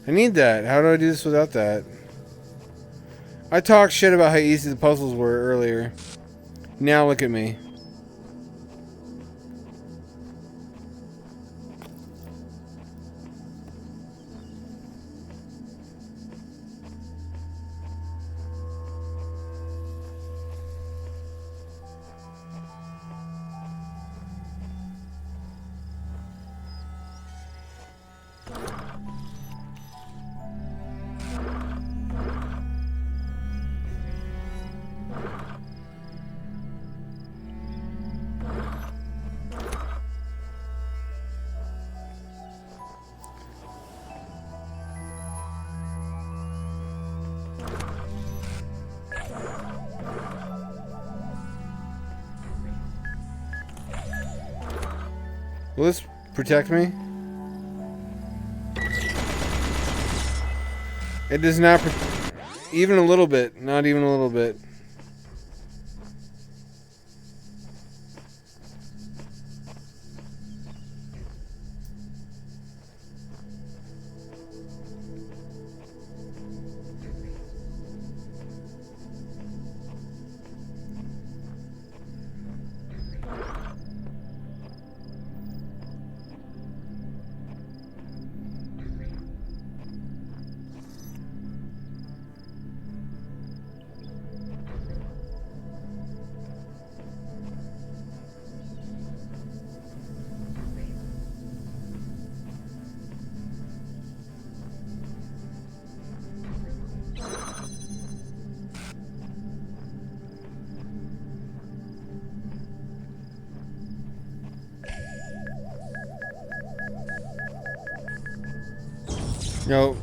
I need that. How do I do this without that? I talked shit about how easy the puzzles were earlier. Now look at me. Will this protect me? It does not. Even a little bit. Not even a little bit. No.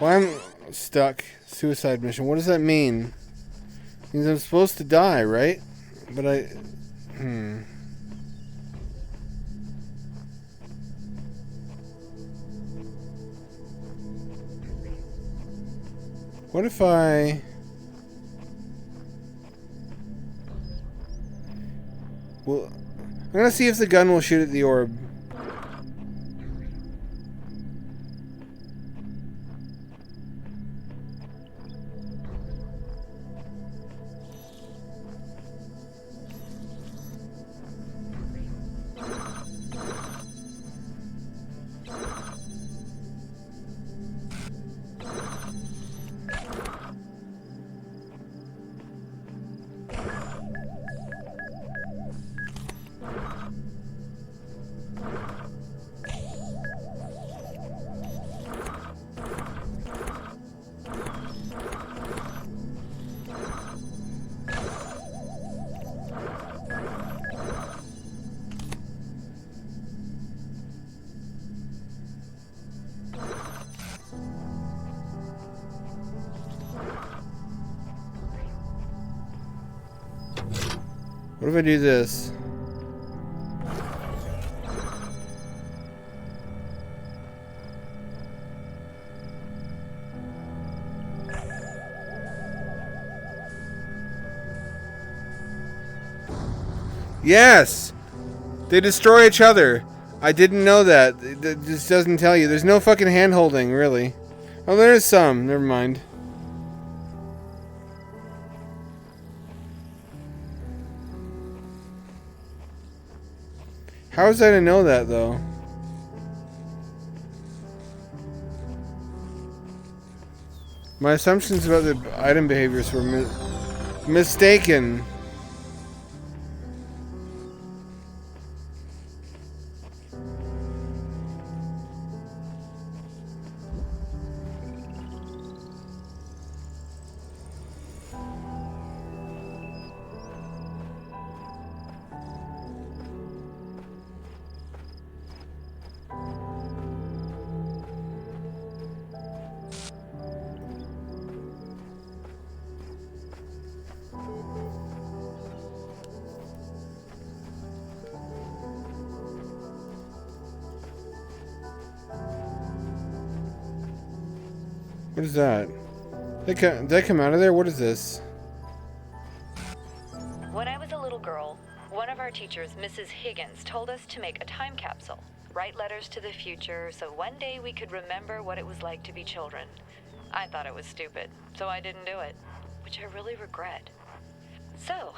Why I'm stuck? Suicide mission. What does that mean? It means I'm supposed to die, right? But I... What if I... Well, I'm gonna see if the gun will shoot at the orb. What if I do this? Yes! They destroy each other. I didn't know that. It just doesn't tell you. There's no fucking hand-holding, really. Oh, there is some. Never mind. How was I to know that, though? My assumptions about the item behaviors were mistaken. What is that? Did I come out of there? What is this? When I was a little girl, one of our teachers, Mrs. Higgins, told us to make a time capsule, write letters to the future, so one day we could remember what it was like to be children. I thought it was stupid, so I didn't do it, which I really regret. So,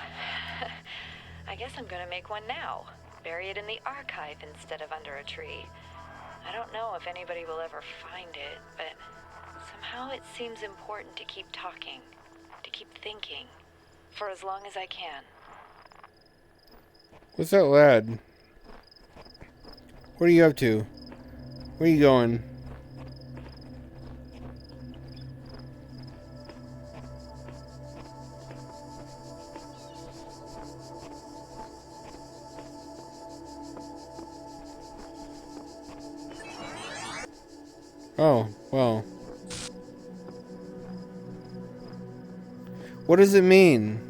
I guess I'm gonna make one now. Bury it in the archive instead of under a tree. I don't know if anybody will ever find it, but somehow it seems important to keep talking, to keep thinking, for as long as I can. What's that lad? What are you up to? Where are you going? Oh, well. What does it mean?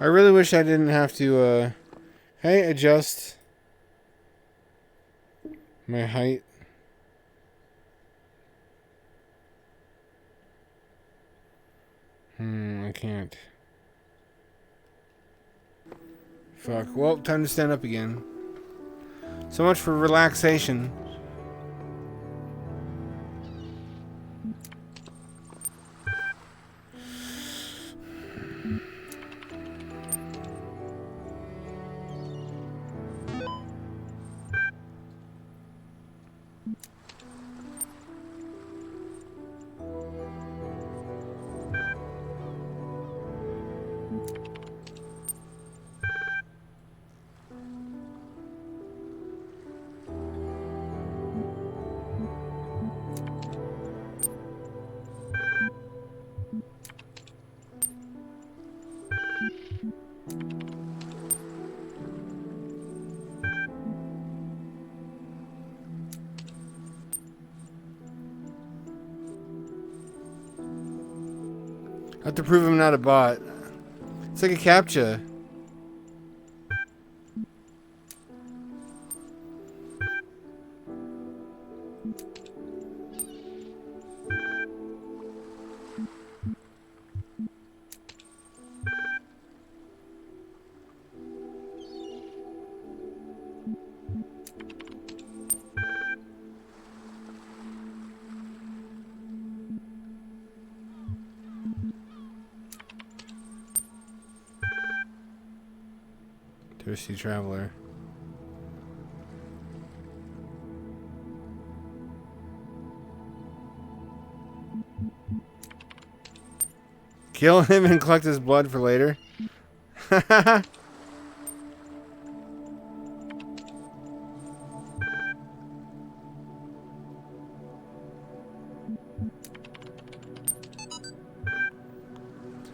I really wish I didn't have to, hey, adjust my height. I can't. Fuck. Well, time to stand up again. So much for relaxation. I have to prove I'm not a bot. It's like a CAPTCHA. Thirsty traveler. Kill him and collect his blood for later.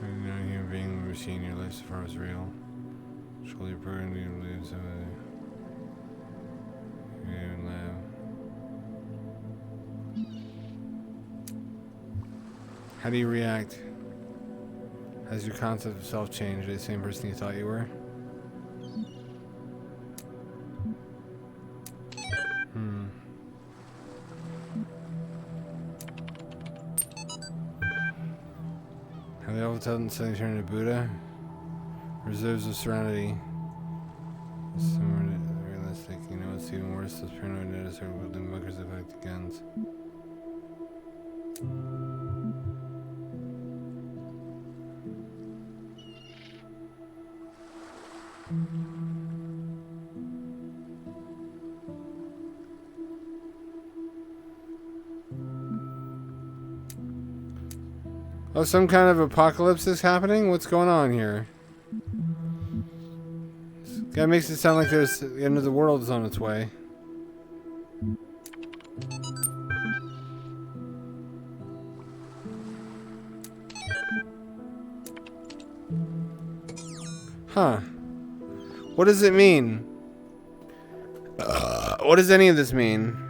Human being we've seen your life so far is real. Surely burn you believe some of the even lab. How do you react? Has your concept of self changed? Are you the same person you thought you were? Have they all of a sudden turned into Buddha? Reserves of serenity. Somewhere realistic. You know what's even worse? Those paranoid notice are wielding bunkers of effective guns. Oh, some kind of apocalypse is happening? What's going on here? This guy makes it sound like there's the end of the world is on its way. Huh. What does it mean? What does any of this mean?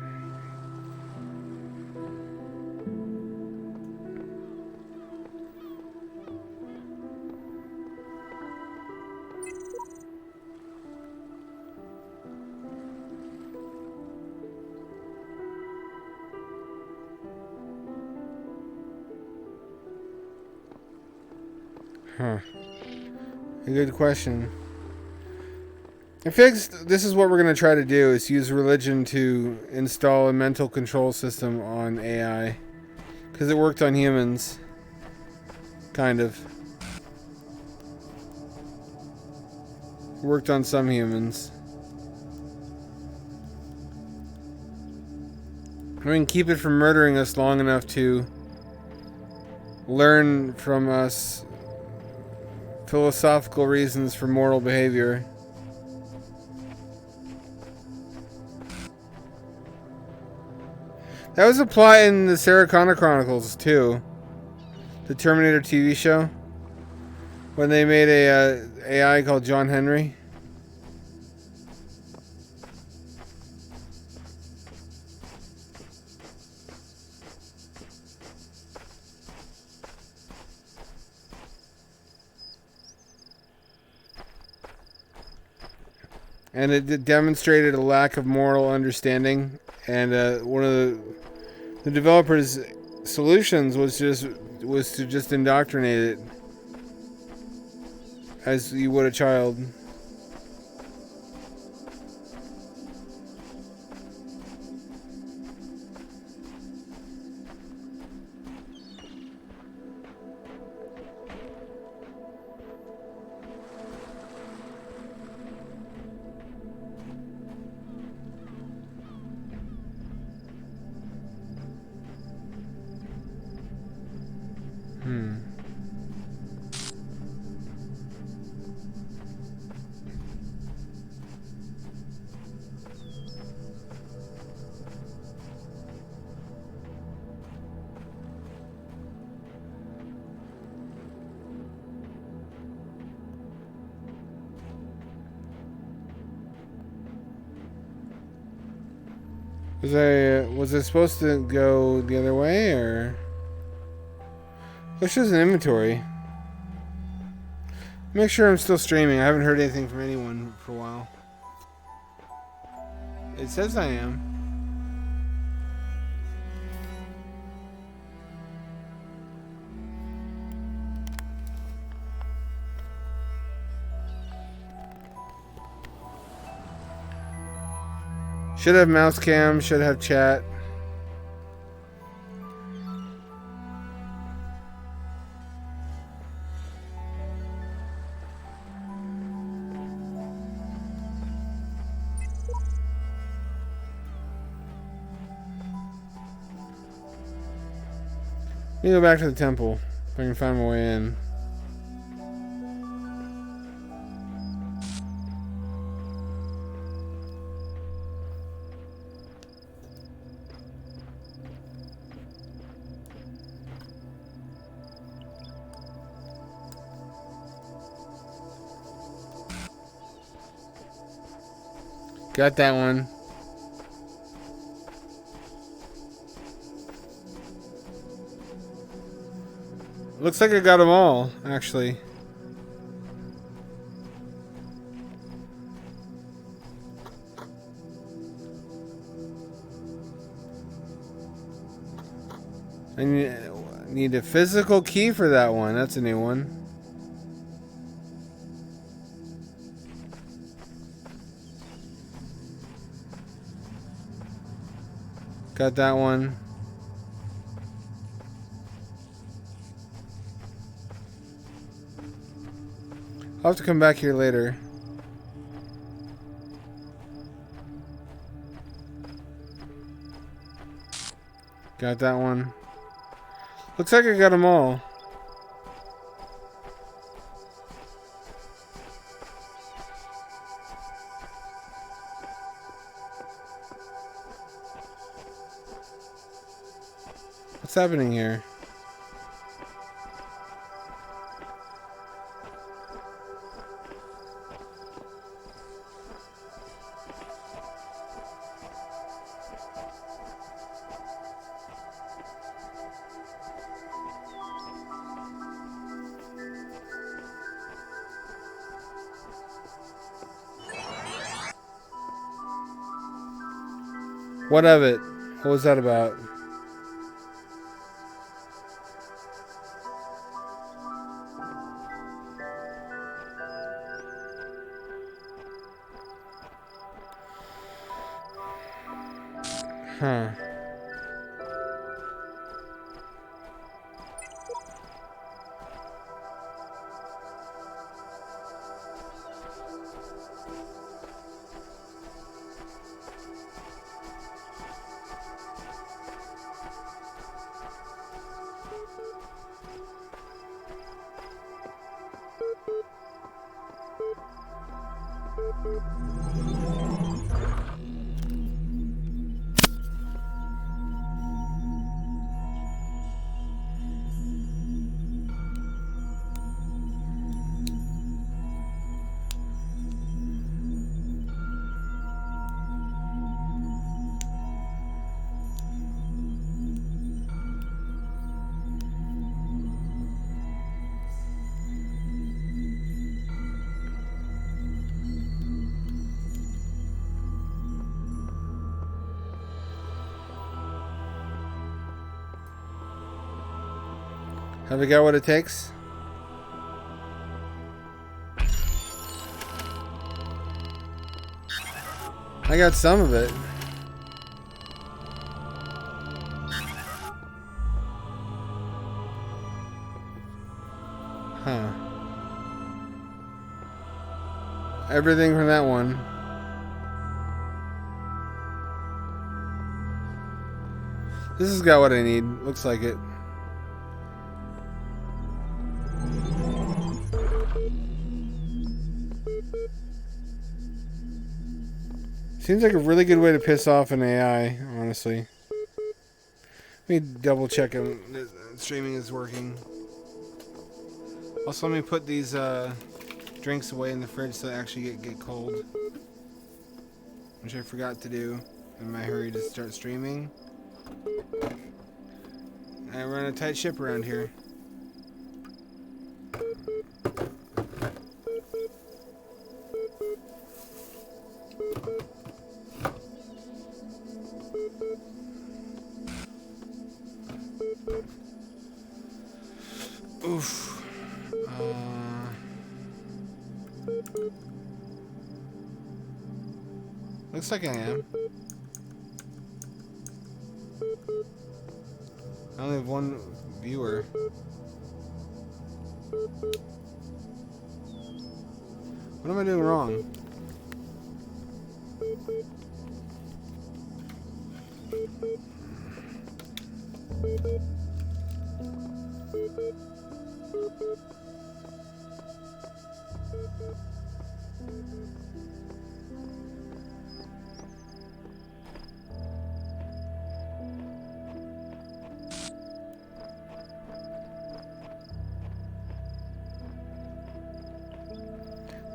Huh. A good question. I fixed this is what we're going to try to do is use religion to install a mental control system on AI. Because it worked on humans. Kind of. It worked on some humans. I mean, keep it from murdering us long enough to learn from us philosophical reasons for moral behavior. That was a plot in the Sarah Connor Chronicles too, the Terminator TV show, when they made a AI called John Henry. And it demonstrated a lack of moral understanding. And one of the developers' solutions was to just indoctrinate it as you would a child. Was I supposed to go the other way, or? This shows an inventory. Make sure I'm still streaming. I haven't heard anything from anyone for a while. It says I am. Should have mouse cam, should have chat. Let me go back to the temple if I can find my way in. Got that one. Looks like I got them all, actually. I need a physical key for that one. That's a new one. Got that one. I'll have to come back here later. Got that one. Looks like I got them all. What's happening here? What of it? What was that about? Huh. Have we got what it takes? I got some of it. Huh. Everything from that one. This has got what I need. Looks like it. Seems like a really good way to piss off an AI, honestly. Let me double check if streaming is working. Also, let me put these drinks away in the fridge so they actually get cold. Which I forgot to do in my hurry to start streaming. I run a tight ship around here. Oof. Looks like I am. I only have one viewer. What am I doing wrong?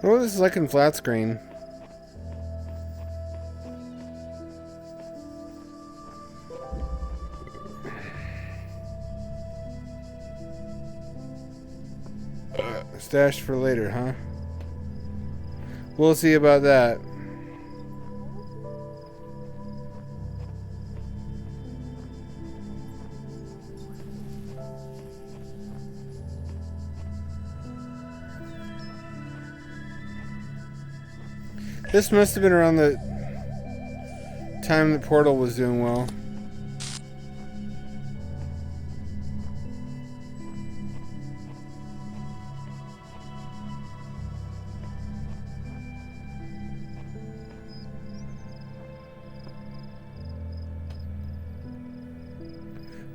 I wonder what this is like in flat screen. Stashed for later, huh? We'll see about that. This must have been around the time that Portal was doing well.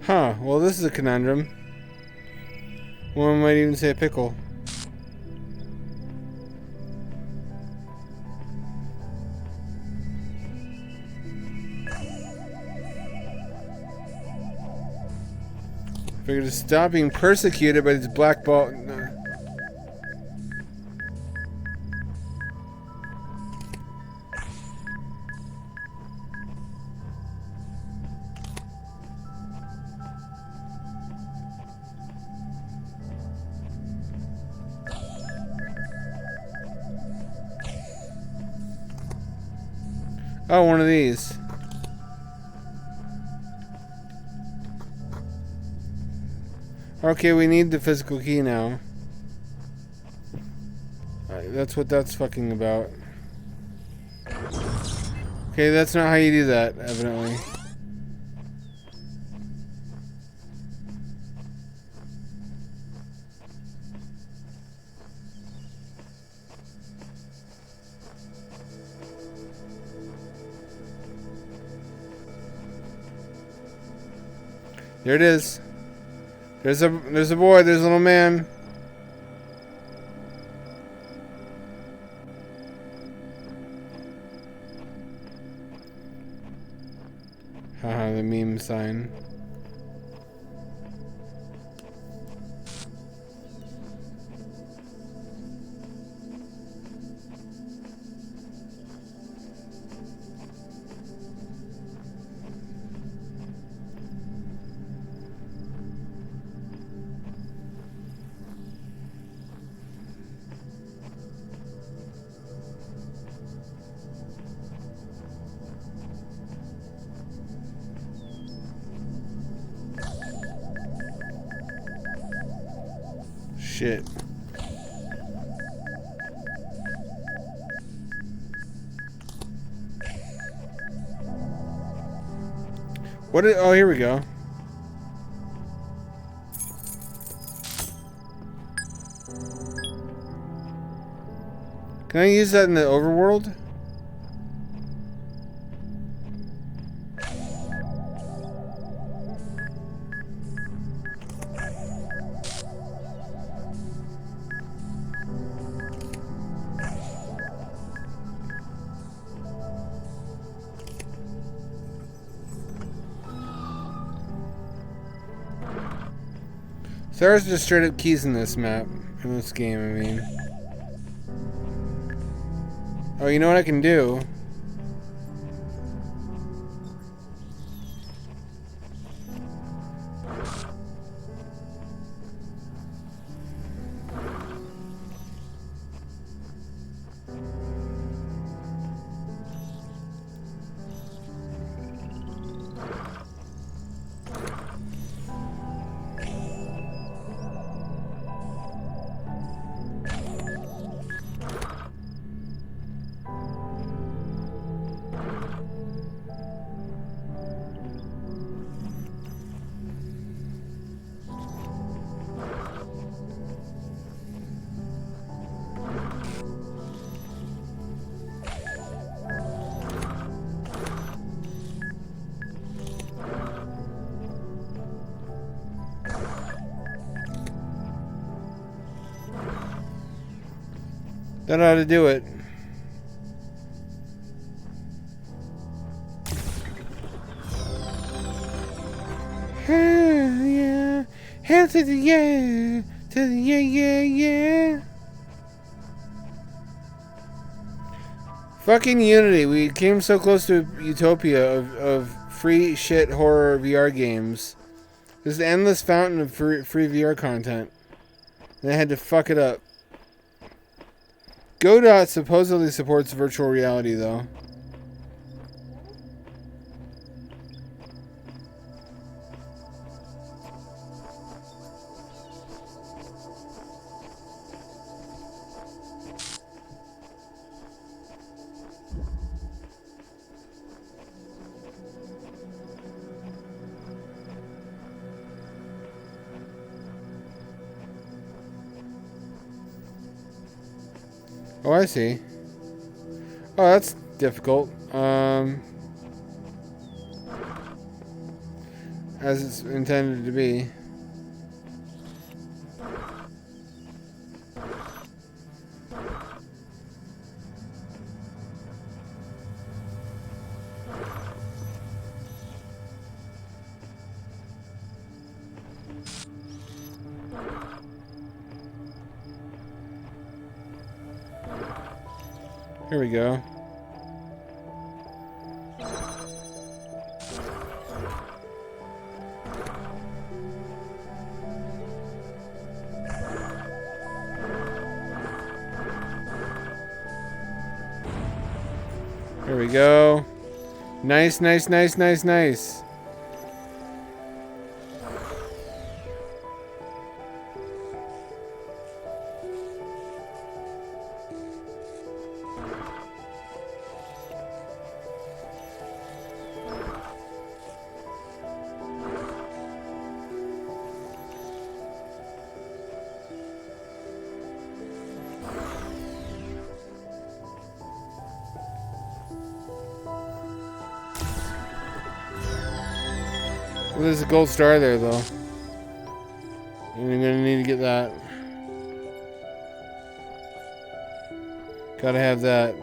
Huh, well this is a conundrum. One might even say a pickle. Figure to stop being persecuted by these black ball. No. Oh, one of these. Okay, we need the physical key now. That's what that's fucking about. Okay, that's not how you do that, evidently. There it is. There's a boy, there's a little man. Haha, the meme sign. Shit. Oh, here we go. Can I use that in the overworld? So there's just straight up keys in this map, in this game, I mean. Oh, you know what I can do? That ought to do it. Hell yeah. Hell to the yeah. To the yeah, yeah, yeah. Fucking Unity. We came so close to utopia of free shit horror VR games. There's an endless fountain of free VR content. And I had to fuck it up. Godot supposedly supports virtual reality, though. Oh, I see. Oh, that's difficult. As it's intended to be. Here we go. Here we go. Nice, nice, nice, nice, nice. Well, there's a gold star there, though. And you're gonna need to get that. Gotta have that.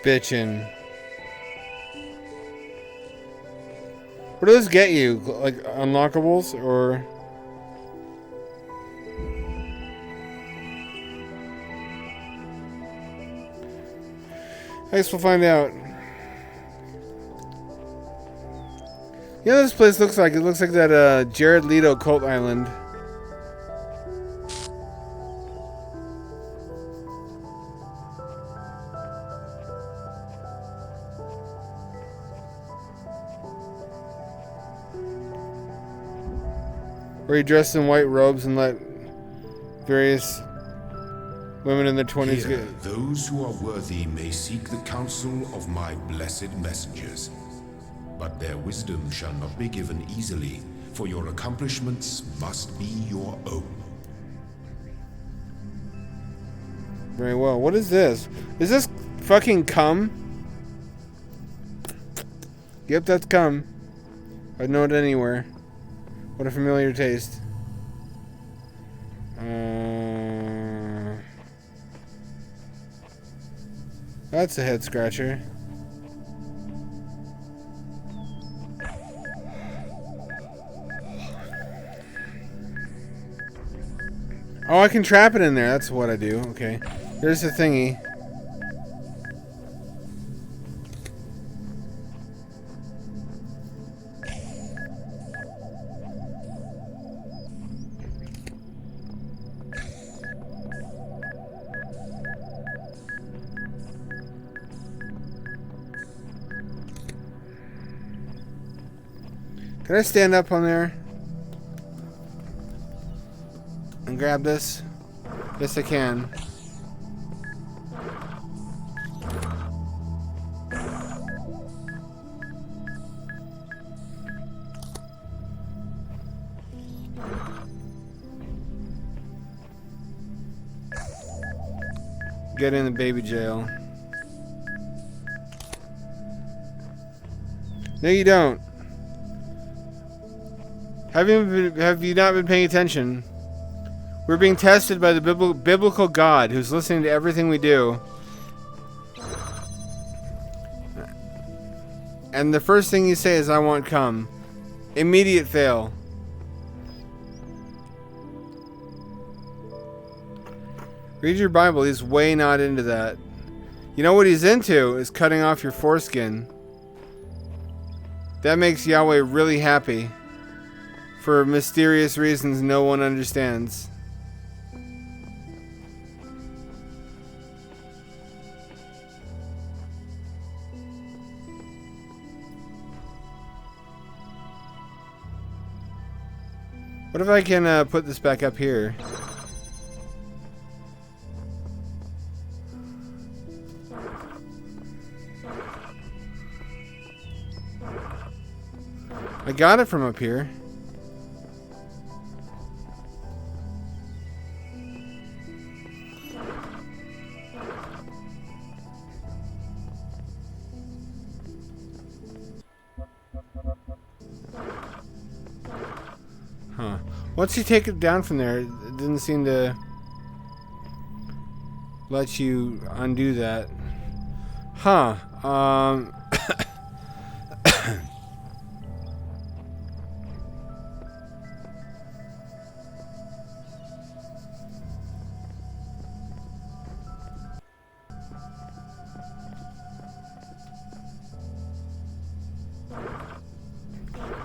Bitchin'. What does this get you? Like unlockables or? I guess we'll find out. You know what this place looks like? It looks like that Jared Leto cult island. Where he dressed in white robes and let various women in their 20s Here, get... those who are worthy may seek the counsel of my blessed messengers. But their wisdom shall not be given easily, for your accomplishments must be your own. Very well. What is this? Is this fucking cum? Yep, that's cum. I'd know it anywhere. What a familiar taste. That's a head scratcher. Oh, I can trap it in there. That's what I do. Okay. There's the thingy. Can I stand up on there and grab this? Yes, I can. Get in the baby jail. No, you don't. Have you not been paying attention? We're being tested by the biblical God who's listening to everything we do. And the first thing you say is, I want cum. Immediate fail. Read your Bible. He's way not into that. You know what he's into is cutting off your foreskin. That makes Yahweh really happy. For mysterious reasons no one understands. What if I can put this back up here? I got it from up here. Huh. Once you take it down from there, it didn't seem to let you undo that. Huh.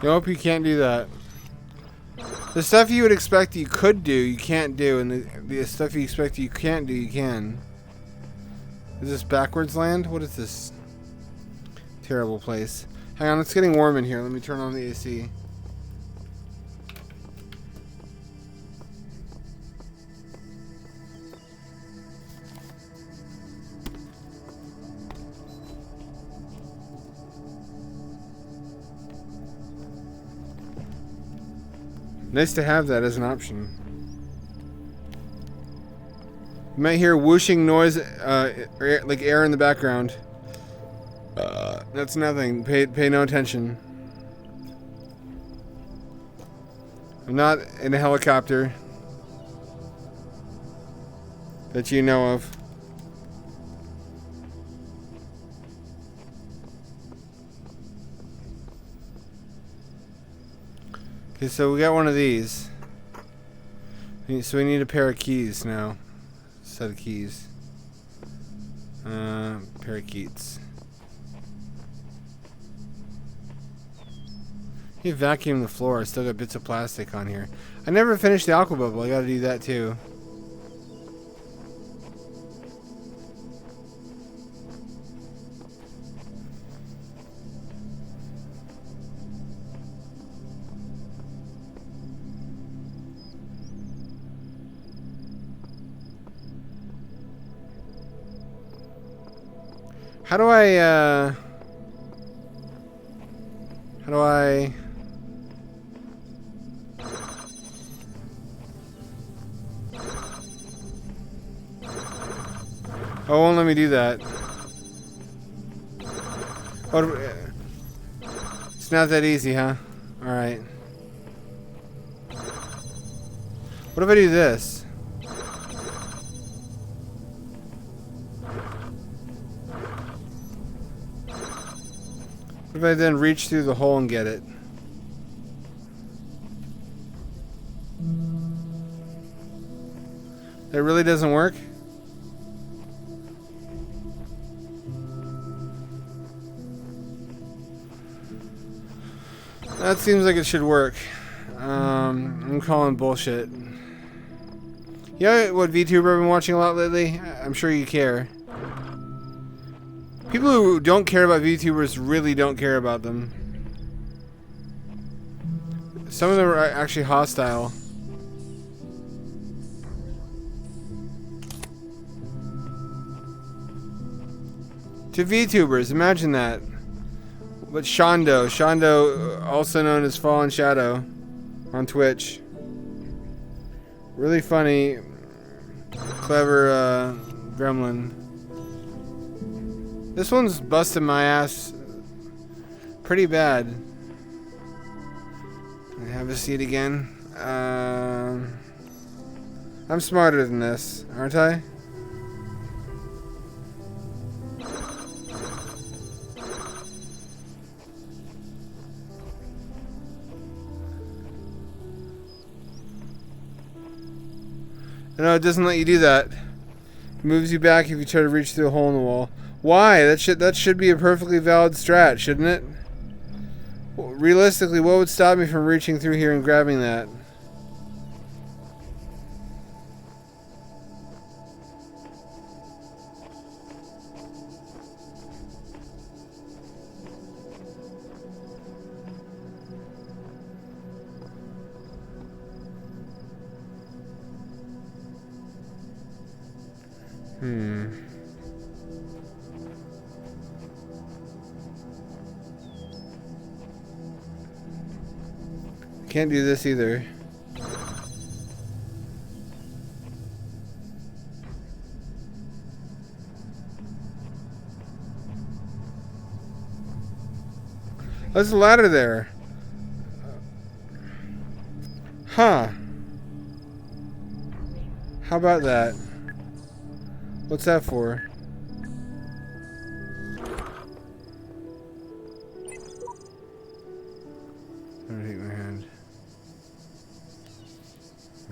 Nope, you can't do that. The stuff you would expect you could do, you can't do, and the stuff you expect you can't do, you can. Is this backwards land? What is this terrible place? Hang on, it's getting warm in here. Let me turn on the AC. Nice to have that as an option. You might hear whooshing noise, like air in the background. That's nothing. Pay no attention. I'm not in a helicopter that you know of. Okay, so we got one of these. So we need a pair of keys now. Set of keys. Parakeets. You vacuum the floor. I still got bits of plastic on here. I never finished the aqua bubble. I gotta do that too. How do I Oh, it won't let me do that. Oh, it's not that easy, huh? Alright. What if I do this? What if I then reach through the hole and get it? That really doesn't work? That seems like it should work. I'm calling bullshit. You know what VTuber I've been watching a lot lately? I'm sure you care. People who don't care about VTubers really don't care about them. Some of them are actually hostile. To VTubers, imagine that. But Shondo, also known as Fallen Shadow, on Twitch. Really funny, clever gremlin. This one's busting my ass pretty bad. I have a seat again. I'm smarter than this, aren't I? No, it doesn't let you do that. It moves you back if you try to reach through a hole in the wall. Why? That should be a perfectly valid strat, shouldn't it? Well, realistically, what would stop me from reaching through here and grabbing that? Can't do this either. There's a ladder there. Huh. How about that? What's that for?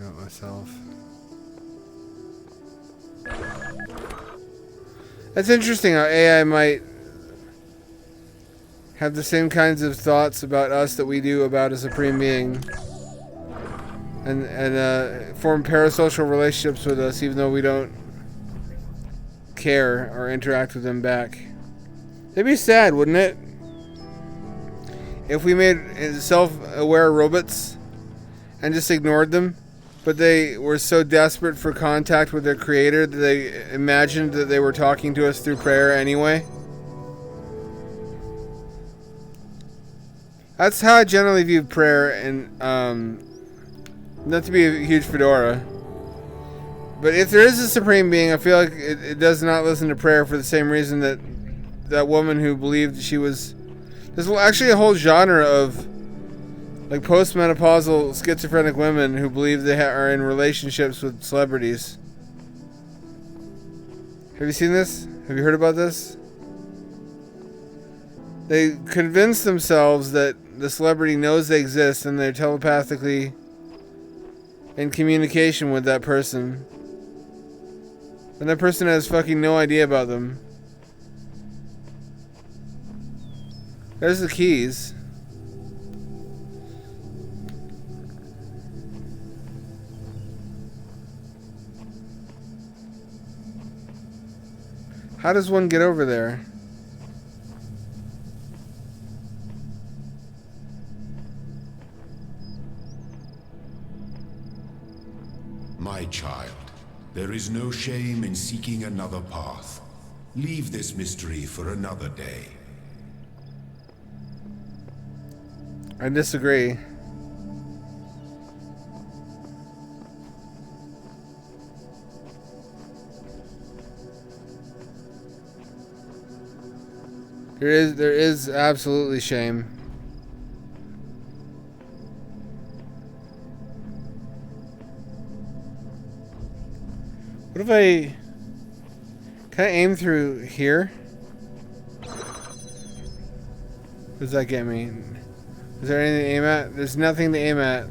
About myself. That's interesting how AI might have the same kinds of thoughts about us that we do about a supreme being. And form parasocial relationships with us even though we don't care or interact with them back. It'd be sad, wouldn't it? If we made self-aware robots and just ignored them, but they were so desperate for contact with their creator that they imagined that they were talking to us through prayer anyway. That's how I generally view prayer, and not to be a huge fedora, but if there is a supreme being, I feel like it does not listen to prayer for the same reason that that woman who believed she was... There's actually a whole genre of like postmenopausal schizophrenic women who believe they are in relationships with celebrities. Have you seen this? Have you heard about this? They convince themselves that the celebrity knows they exist and they're telepathically in communication with that person. And that person has fucking no idea about them. There's the keys. How does one get over there? My child, there is no shame in seeking another path. Leave this mystery for another day. I disagree. There is absolutely shame. What if I... Can I aim through here? What does that get me? Is there anything to aim at? There's nothing to aim at.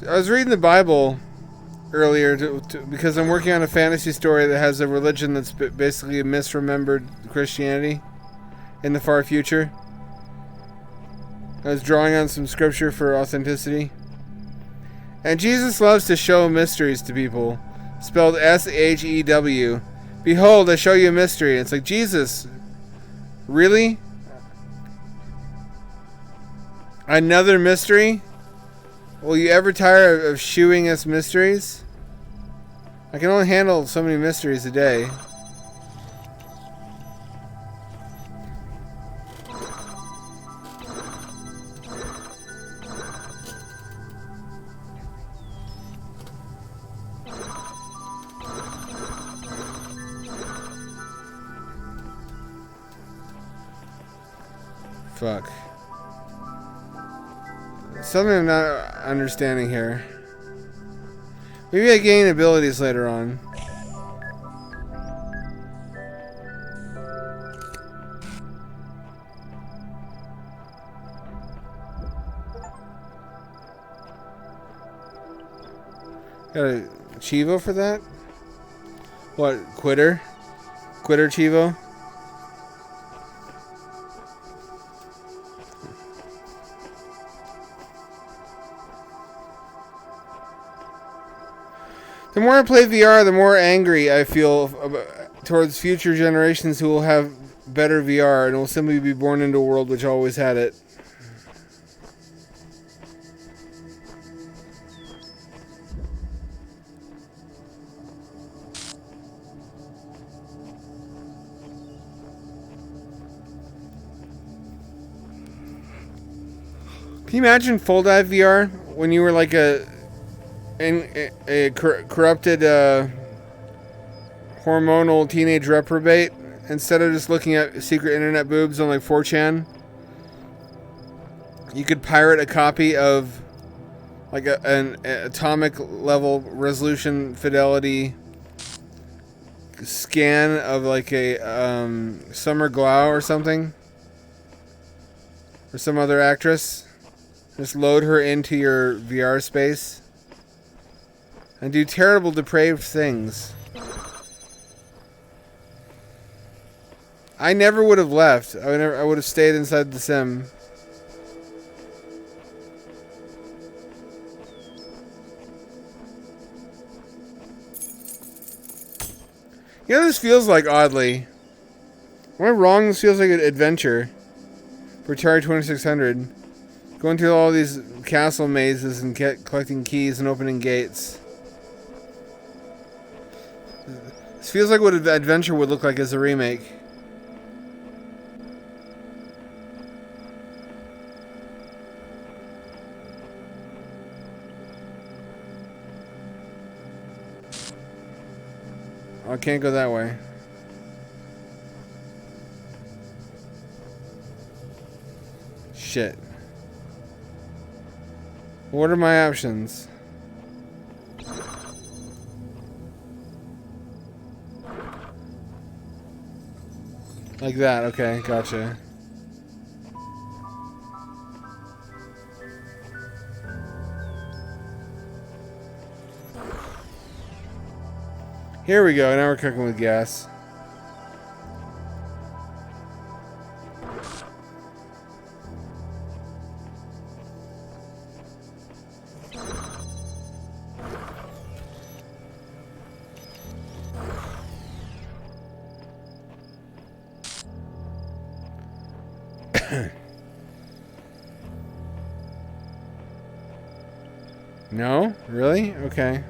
I was reading the Bible earlier because I'm working on a fantasy story that has a religion that's basically misremembered Christianity in the far future. I was drawing on some scripture for authenticity. And Jesus loves to show mysteries to people. Spelled S-H-E-W. Behold, I show you a mystery. It's like, Jesus, really? Another mystery? Will you ever tire of shewing us mysteries? I can only handle so many mysteries a day. Fuck. Something I'm not understanding here. Maybe I gain abilities later on. Got a Chivo for that? What, quitter? Quitter Chivo? The more I play VR, the more angry I feel towards future generations who will have better VR and will simply be born into a world which always had it. Can you imagine full dive VR when you were like a corrupted hormonal teenage reprobate, instead of just looking at secret internet boobs on like 4chan, you could pirate a copy of like an atomic level resolution fidelity scan of like a Summer Glau or something, or some other actress. Just load her into your VR space and do terrible, depraved things. I never would have left. I would have stayed inside the sim. You know, this feels like, oddly. Am I wrong? This feels like an adventure for Atari 2600. Going through all these castle mazes and collecting keys and opening gates. This feels like what an adventure would look like as a remake. Oh, I can't go that way. Shit. What are my options? Like that, okay, gotcha. Here we go, now we're cooking with gas. No? Really? Okay.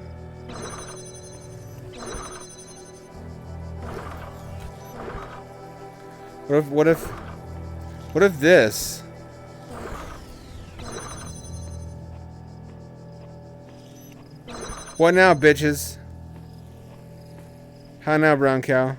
What if this? What now, bitches? How now, brown cow?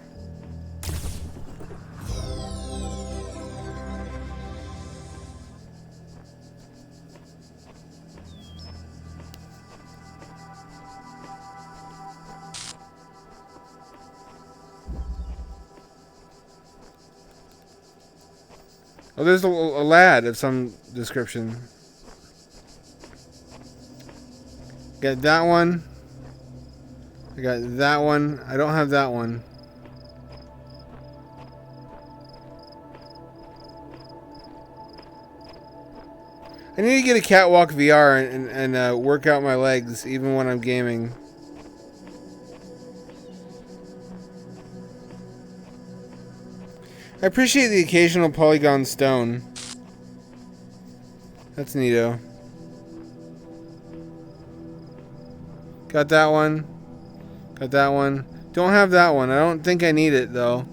Oh, there's a lad of some description. Got that one. I got that one. I don't have that one. I need to get a catwalk VR and work out my legs even when I'm gaming. I appreciate the occasional polygon stone. That's neato. Got that one. Got that one. Don't have that one. I don't think I need it, though.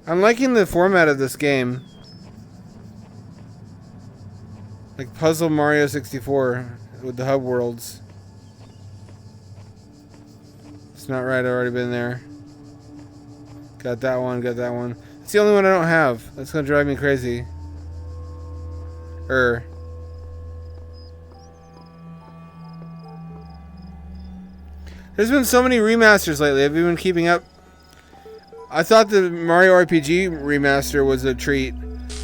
I'm liking the format of this game. Like Puzzle Mario 64 with the hub worlds. Not right, I've already been there. Got that one, got that one. It's the only one I don't have. That's gonna drive me crazy. There's been so many remasters lately. Have you been keeping up? I thought the Mario RPG remaster was a treat,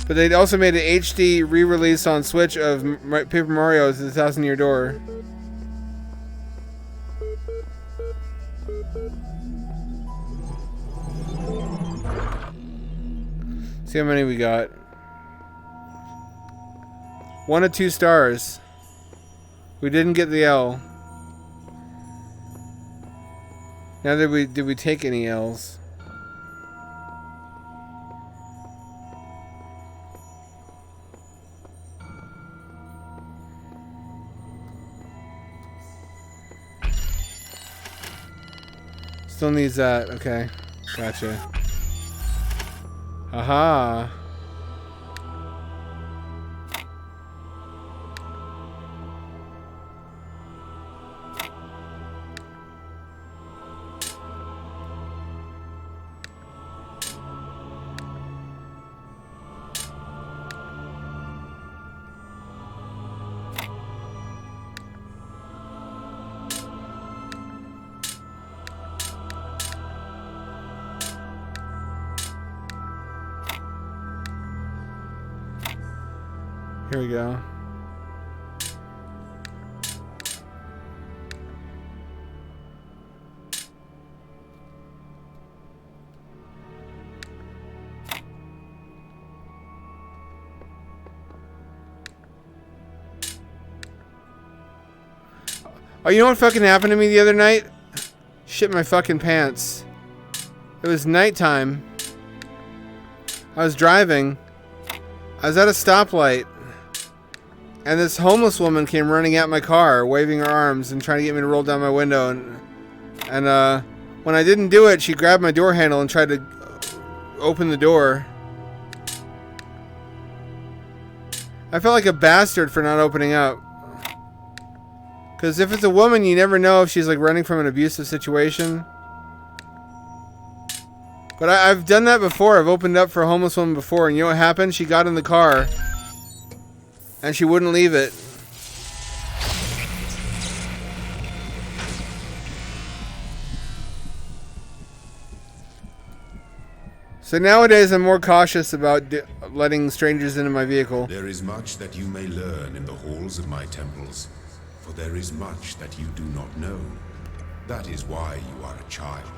but they also made an HD re-release on Switch of Paper Mario: The 1,000-Year Door. See how many we got. 1 of 2 stars. We didn't get the L. Now did we take any L's? Still needs that. Okay. Gotcha. Aha. Here we go. Oh, you know what fucking happened to me the other night? Shit my fucking pants. It was nighttime. I was driving. I was at a stoplight. And this homeless woman came running at my car, waving her arms and trying to get me to roll down my window. And when I didn't do it, she grabbed my door handle and tried to open the door. I felt like a bastard for not opening up. Because if it's a woman, you never know if she's like running from an abusive situation. But I've done that before. I've opened up for a homeless woman before. And you know what happened? She got in the car. And she wouldn't leave it. So nowadays I'm more cautious about letting strangers into my vehicle. There is much that you may learn in the halls of my temples. For there is much that you do not know. That is why you are a child.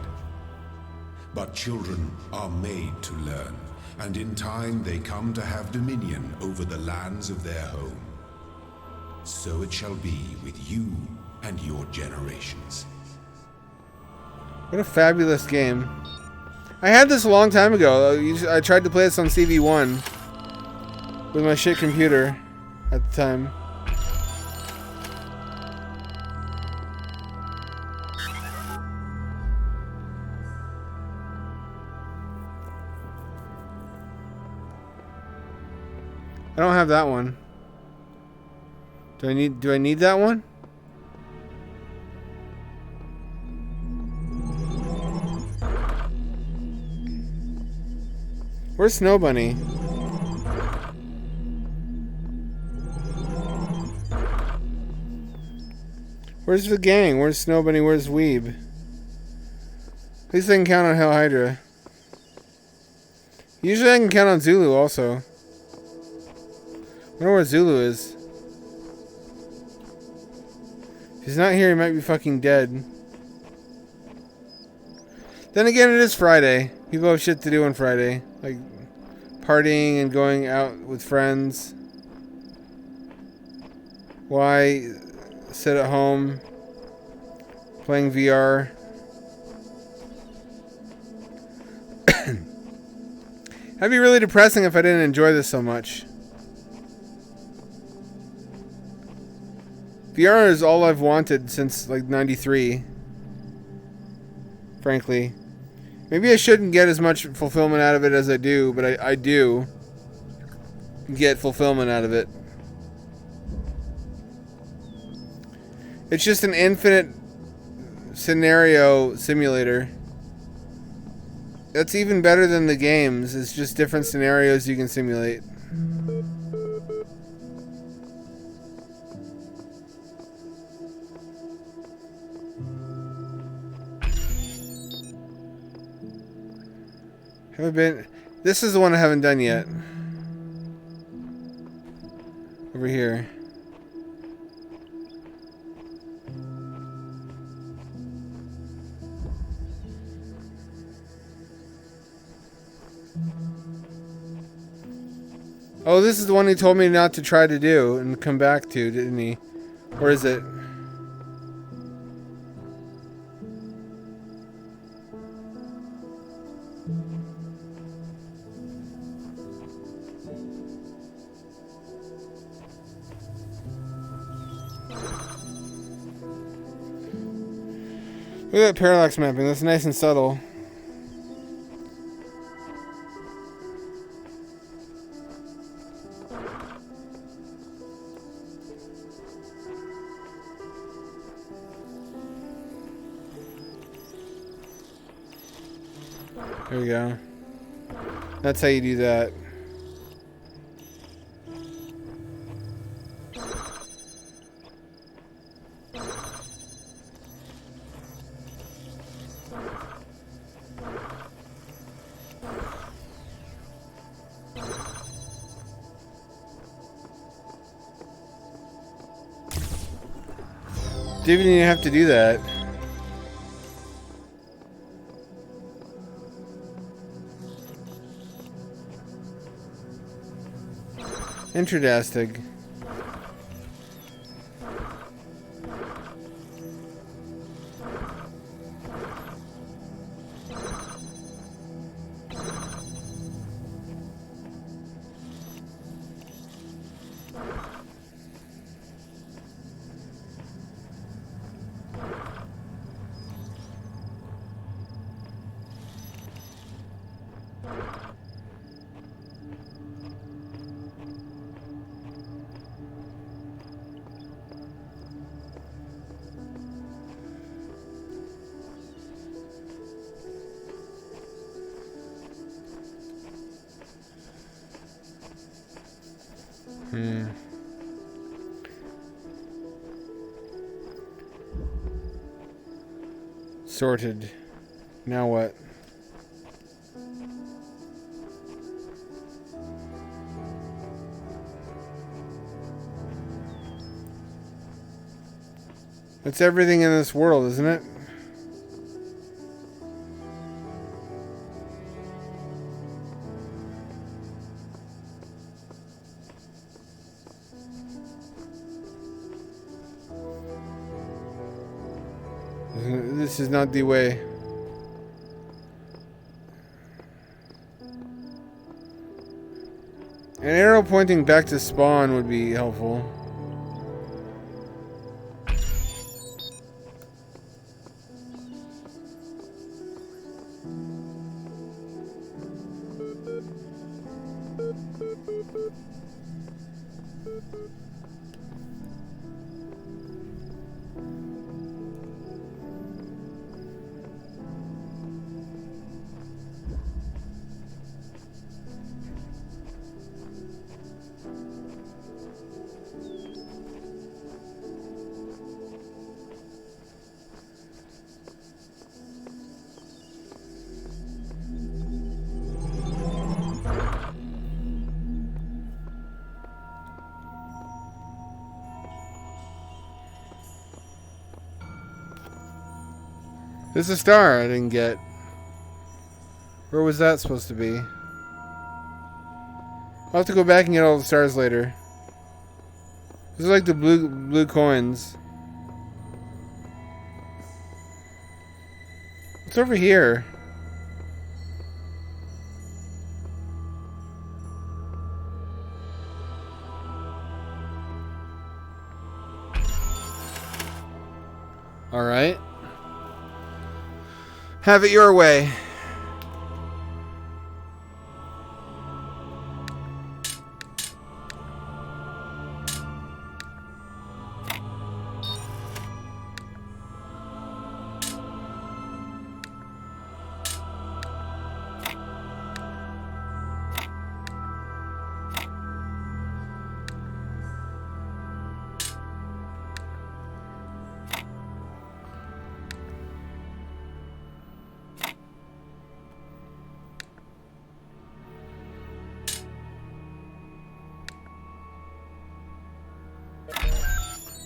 But children are made to learn, and in time they come to have dominion over the lands of their home. So it shall be with you and your generations. What a fabulous game. I had this a long time ago. I tried to play this on CV1 with my shit computer at the time. I don't have that one. Do I need that one? Where's Snow Bunny? Where's the gang? Where's Snow Bunny? Where's Weeb? At least I can count on Hell Hydra. Usually I can count on Zulu also. I wonder where Zulu is. If he's not here, he might be fucking dead. Then again, it is Friday. People have shit to do on Friday. Like partying and going out with friends. Why sit at home playing VR? That'd be really depressing if I didn't enjoy this so much. VR is all I've wanted since like 93. Frankly. Maybe I shouldn't get as much fulfillment out of it as I do, but I do get fulfillment out of it. It's just an infinite scenario simulator. That's even better than the games. It's just different scenarios you can simulate. Haven't been. This is the one I haven't done yet. Over here. Oh, this is the one he told me not to try to do and come back to, didn't he? Or is it? Look at that parallax mapping. That's nice and subtle. There we go. That's how you do that. Didn't even have to do that. Intradastic. Sorted. Now what? That's everything in this world, isn't it? This is not the way. An arrow pointing back to spawn would be helpful. There's a star I didn't get. Where was that supposed to be? I'll have to go back and get all the stars later. These are like the blue coins. It's over here. All right. Have it your way.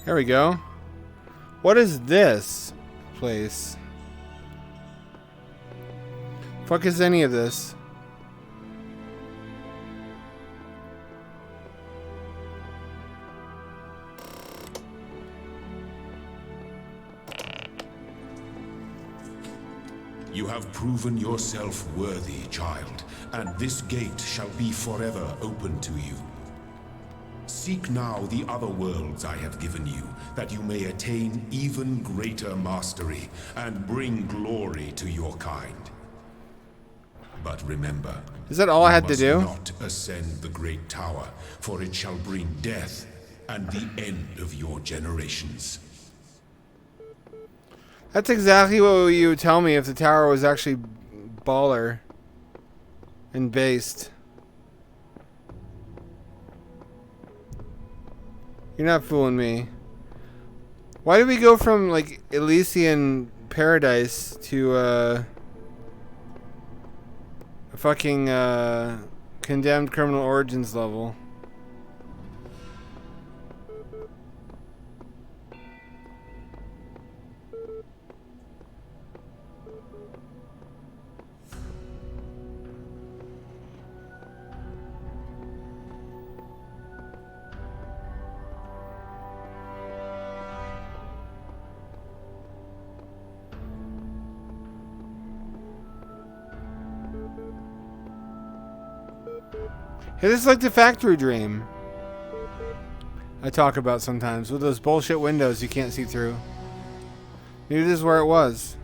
There we go. What is this place? Fuck is any of this? You have proven yourself worthy, child, and this gate shall be forever open to you. Seek now the other worlds I have given you, that you may attain even greater mastery and bring glory to your kind. But remember, Is that all I had to do? you must not ascend the great tower, for it shall bring death and the end of your generations. That's exactly what you would tell me if the tower was actually baller and based. You're not fooling me. Why did we go from like Elysian Paradise to a fucking Condemned Criminal Origins level? Hey, this is like the factory dream I talk about sometimes with those bullshit windows you can't see through. Maybe this is where it was.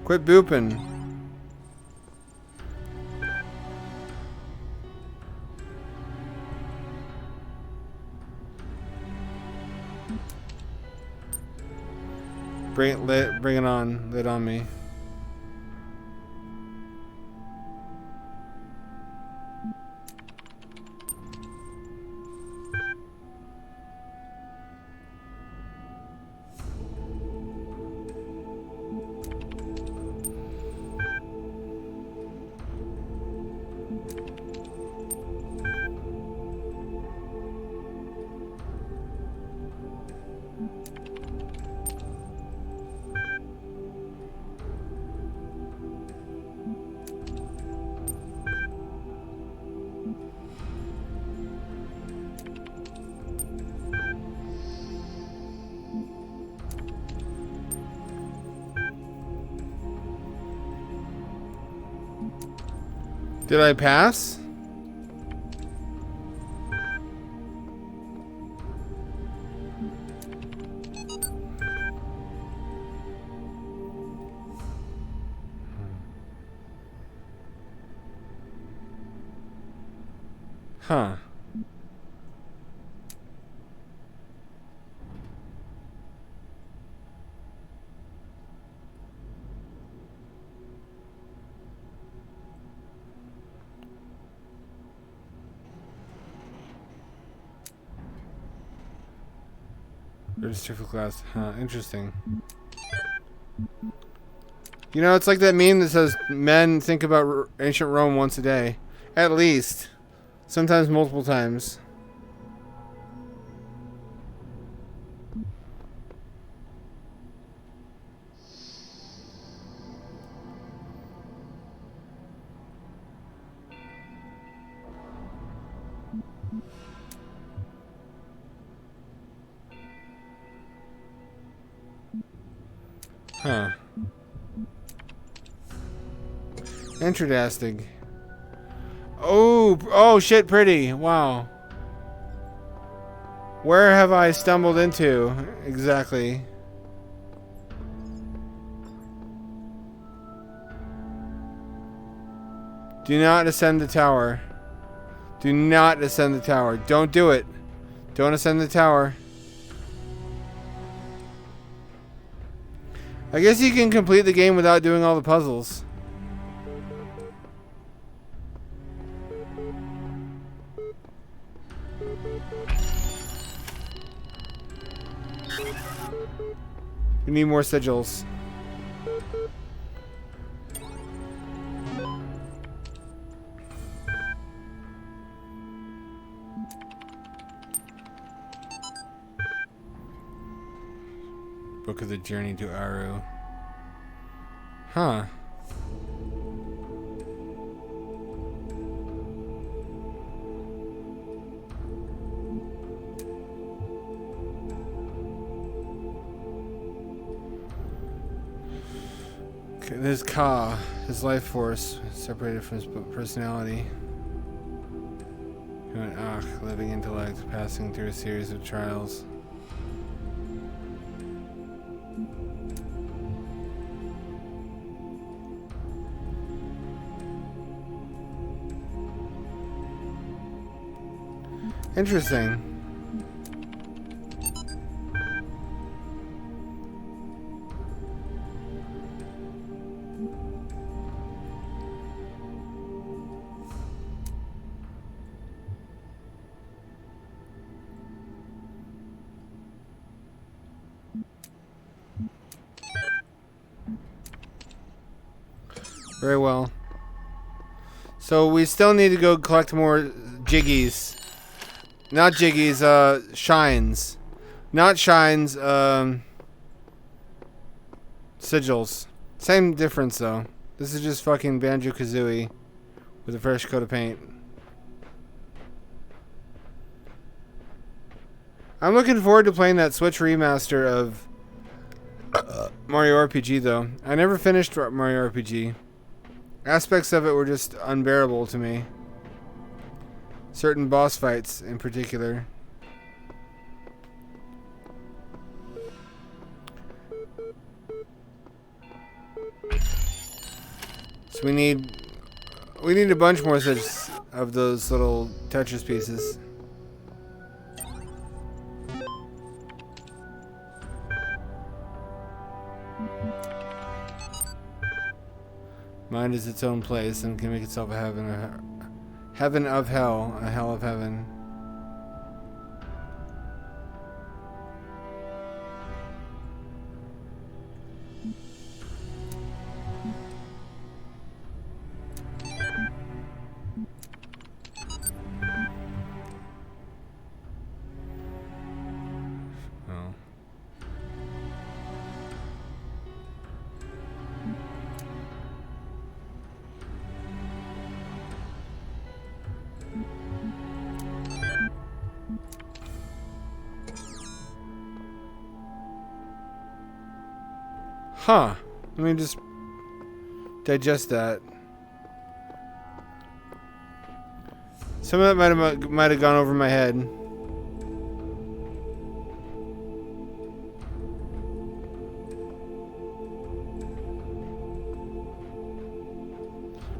Quit booping. Bring it on. Lit on me. Did I pass? Huh. Register for class. Huh, interesting. You know, it's like that meme that says men think about ancient Rome once a day. At least. Sometimes multiple times. Huh. Interesting. Oh shit, pretty. Wow. Where have I stumbled into exactly? Do not ascend the tower. Do not ascend the tower. Don't do it. Don't ascend the tower. I guess you can complete the game without doing all the puzzles. We need more sigils. Book of the Journey to Aru. Huh. Okay, there's Ka, his life force, separated from his personality. An Akh, living intellect, passing through a series of trials. Interesting. Very well. So we still need to go collect more jiggies. Not jiggies, shines. Not shines, sigils. Same difference though. This is just fucking Banjo-Kazooie with a fresh coat of paint. I'm looking forward to playing that Switch remaster Mario RPG, though. I never finished Mario RPG. Aspects of it were just unbearable to me. Certain boss fights, in particular. So we need a bunch more such of those little Tetris pieces. Mind is its own place and can make itself a heaven of hell, a hell of heaven. Oh. Huh. Let me just digest that. Some of that might have gone over my head.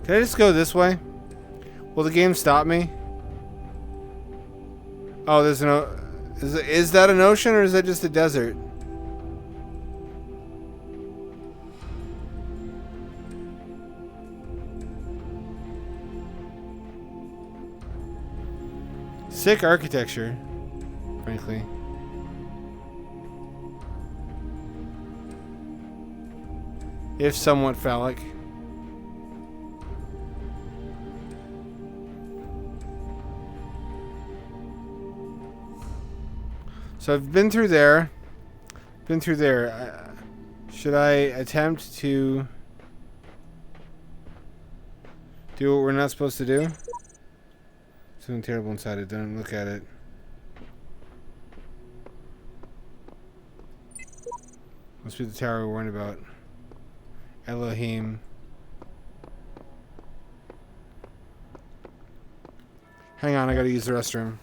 Can I just go this way? Will the game stop me? Oh, there's no. Is that an ocean or is that just a desert? Sick architecture, frankly. If somewhat phallic. So I've been through there. Should I attempt to do what we're not supposed to do? Something terrible inside it. Don't look at it. Must be the tower we're worried about. Elohim. Hang on, I gotta use the restroom.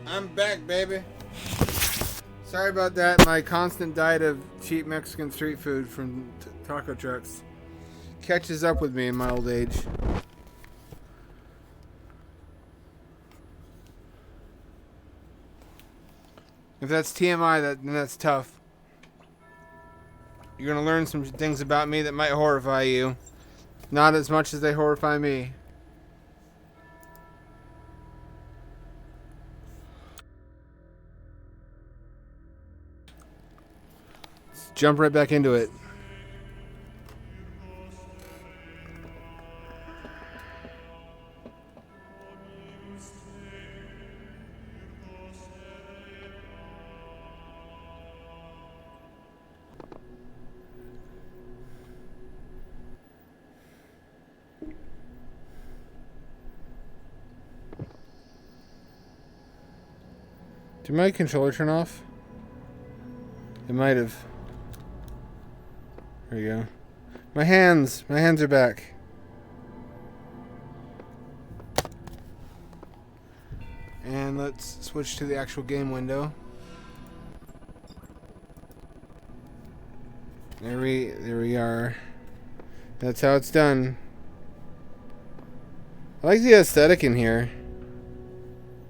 I'm back, baby. Sorry about that. My constant diet of cheap Mexican street food from taco trucks catches up with me in my old age. If that's TMI, then that's tough. You're gonna learn some things about me that might horrify you. Not as much as they horrify me. Let's jump right back into it. Did my controller turn off? It might have. There we go. My hands are back. And let's switch to the actual game window. There we are. That's how it's done. I like the aesthetic in here.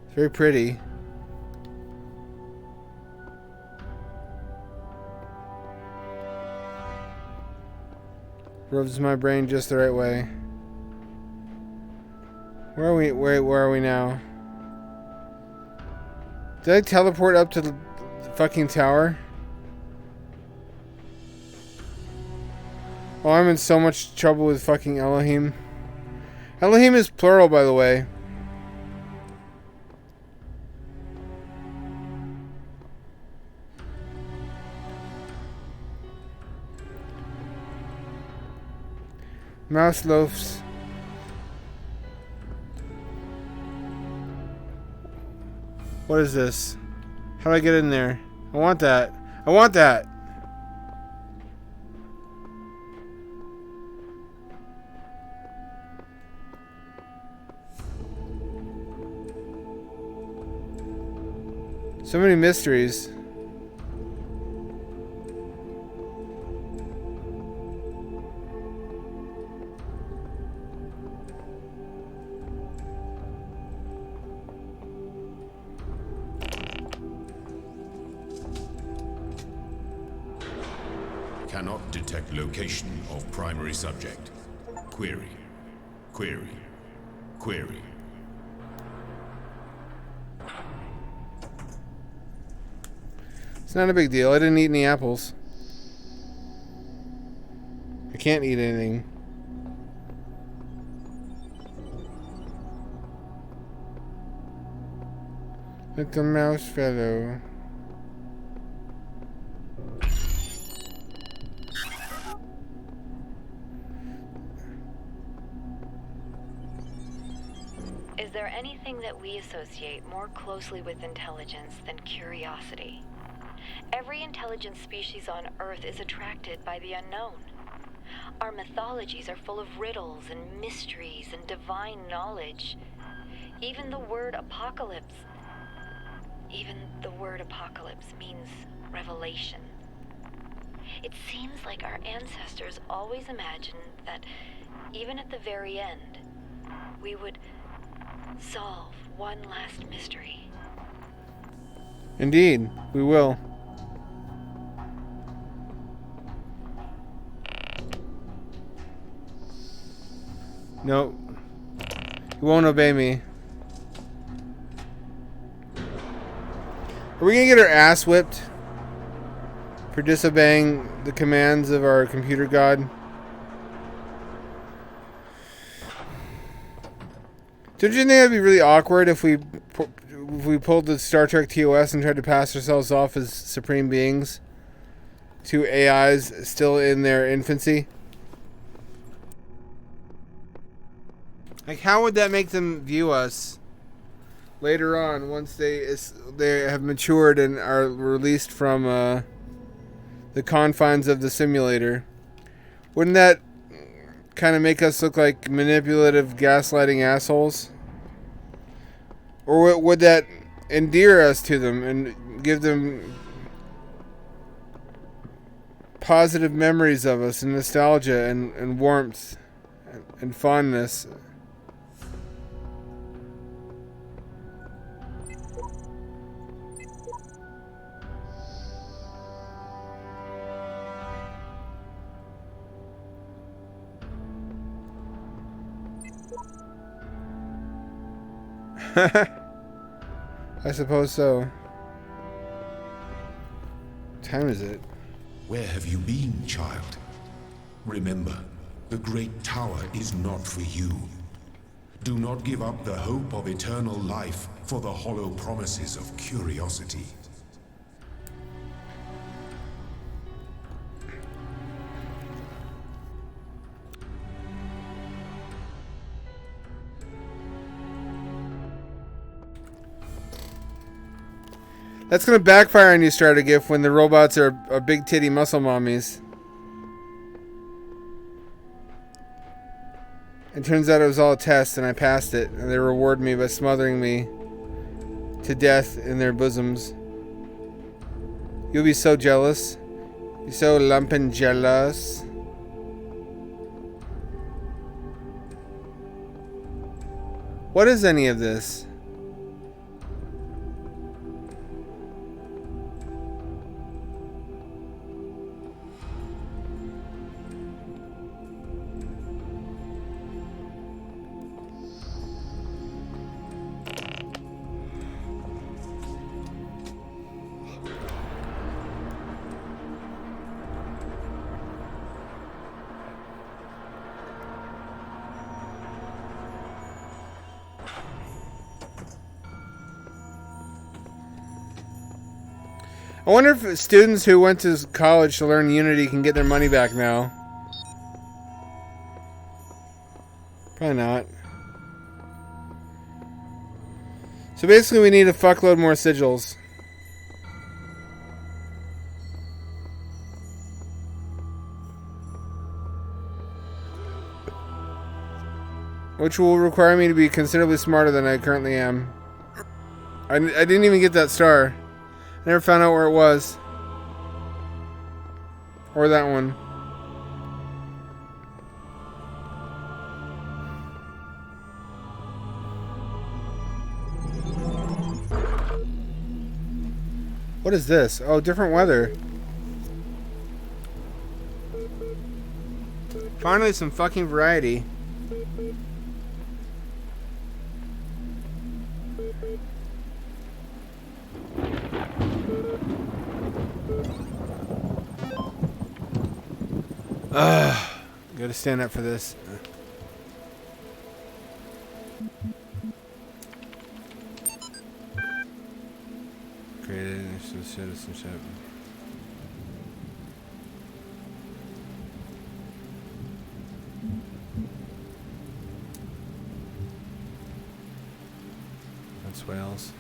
It's very pretty. Rubs my brain just the right way. Where are we? Where are we now? Did I teleport up to the fucking tower? Oh, I'm in so much trouble with fucking Elohim. Elohim is plural, by the way. Mouse loafs. What is this? How do I get in there? I want that. I want that. So many mysteries. Cannot detect location of primary subject. Query. Query. Query. It's not a big deal. I didn't eat any apples. I can't eat anything. Little mouse fellow. Is there anything that we associate more closely with intelligence than curiosity? Every intelligent species on Earth is attracted by the unknown. Our mythologies are full of riddles and mysteries and divine knowledge. Even the word apocalypse means revelation. It seems like our ancestors always imagined that even at the very end, we would solve one last mystery. Indeed, we will. Nope. He won't obey me. Are we gonna get our ass whipped for disobeying the commands of our computer god? Don't you think that'd be really awkward if we pulled the Star Trek TOS and tried to pass ourselves off as supreme beings to AIs still in their infancy? Like, how would that make them view us later on once they have matured and are released from the confines of the simulator? Wouldn't that kind of make us look like manipulative, gaslighting assholes? Or would that endear us to them and give them positive memories of us and nostalgia and warmth and fondness? I suppose so. What time is it? Where have you been, child? Remember, the great tower is not for you. Do not give up the hope of eternal life for the hollow promises of curiosity. That's gonna backfire on you, Stratagift, when the robots are big titty muscle mommies. It turns out it was all a test, and I passed it, and they reward me by smothering me to death in their bosoms. You'll be so jealous. You're so lumpin' jealous. What is any of this? I wonder if students who went to college to learn Unity can get their money back now. Probably not. So basically we need a fuckload more sigils. Which will require me to be considerably smarter than I currently am. I didn't even get that star. I never found out where it was. Or that one. What is this? Oh, different weather. Finally, some fucking variety. Gotta stand up for this. Created citizenship. That's Wales.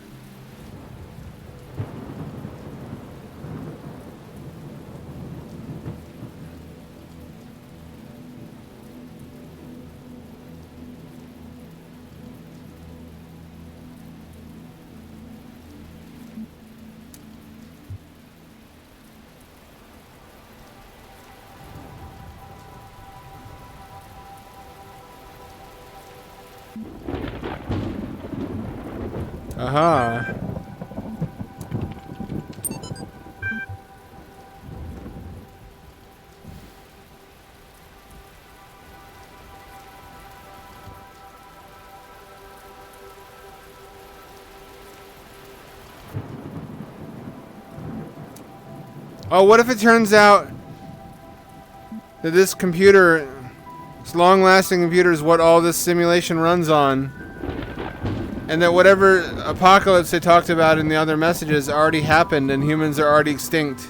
Aha. Oh, what if it turns out that this computer, this long-lasting computer, is what all this simulation runs on? And that whatever apocalypse they talked about in the other messages already happened and humans are already extinct.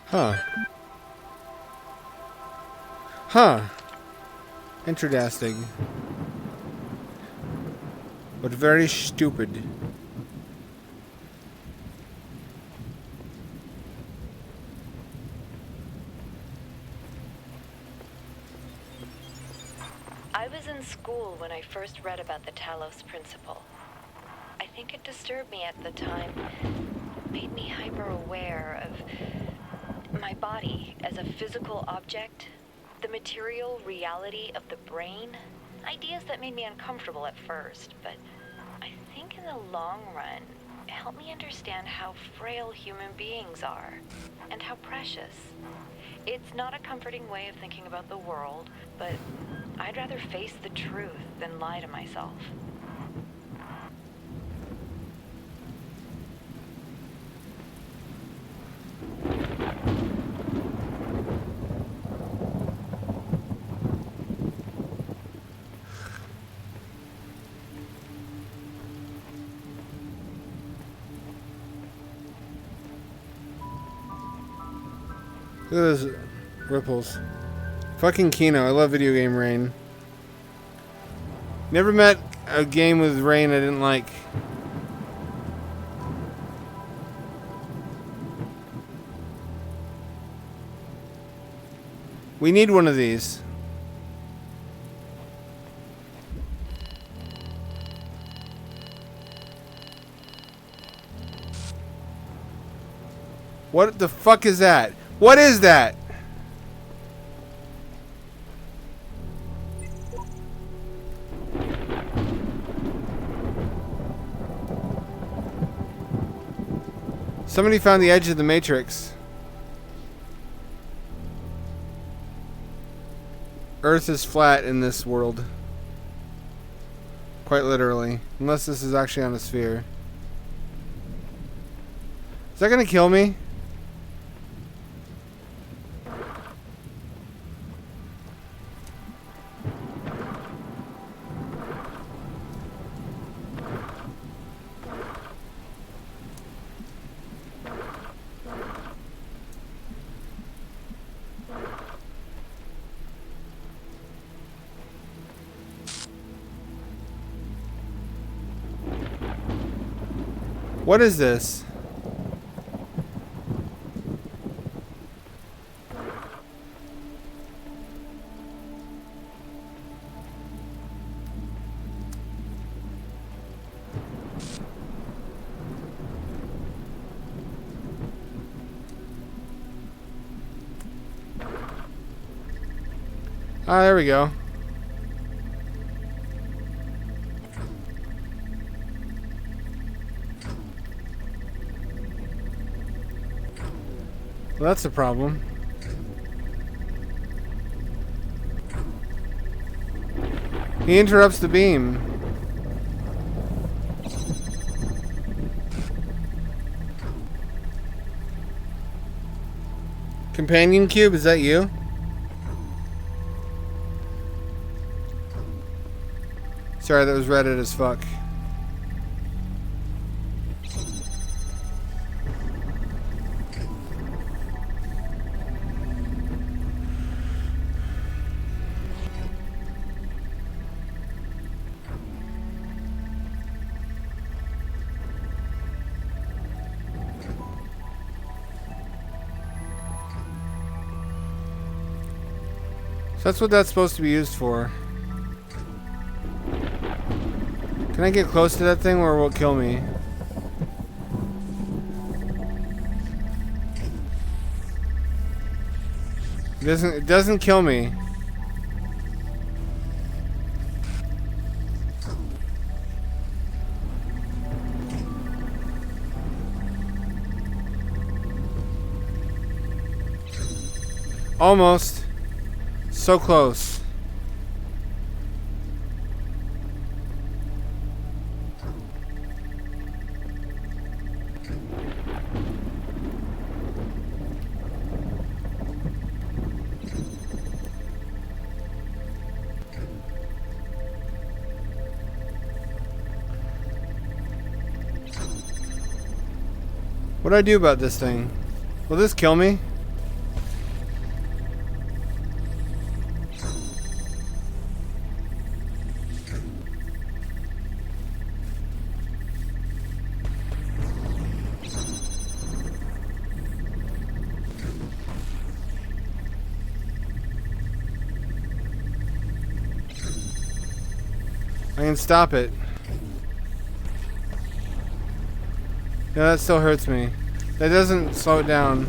Huh. Huh. Interesting. But very stupid. I was in school when I first read about the Talos principle. I think it disturbed me at the time. Made me hyper-aware of my body as a physical object, the material reality of the brain. Ideas that made me uncomfortable at first, but I think in the long run, it helped me understand how frail human beings are and how precious. It's not a comforting way of thinking about the world, but I'd rather face the truth than lie to myself. Look at those ripples. Fucking Kino. I love video game rain. Never met a game with rain I didn't like. We need one of these. What the fuck is that? What is that? Somebody found the edge of the Matrix. Earth is flat in this world. Quite literally. Unless this is actually on a sphere. Is that gonna kill me? What is this? Ah, there we go. Well, that's a problem. He interrupts the beam. Companion cube, is that you? Sorry, that was Reddit as fuck. So that's what that's supposed to be used for. Can I get close to that thing or will it kill me? It doesn't kill me. Almost. So close. What do I do about this thing? Will this kill me? I can stop it. Yeah, that still hurts me. That doesn't slow it down.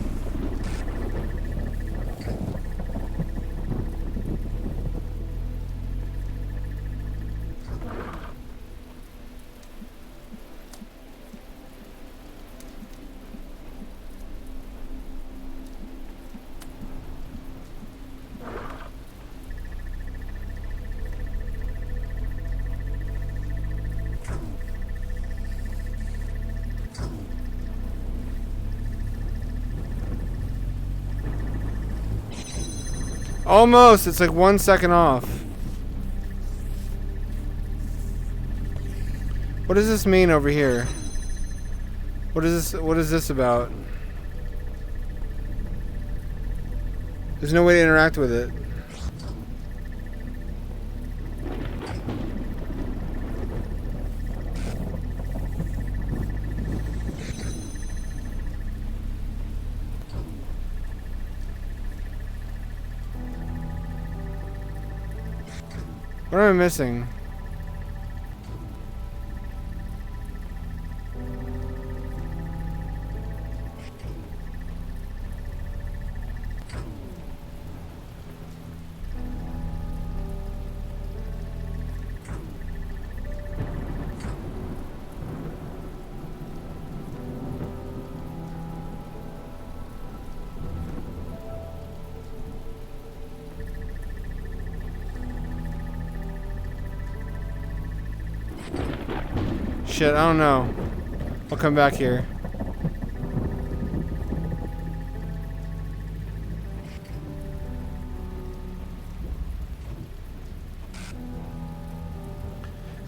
Almost. It's like 1 second off. What does this mean over here? What is this? What is this about? There's no way to interact with it. What am I missing? Shit, I don't know. I'll come back here.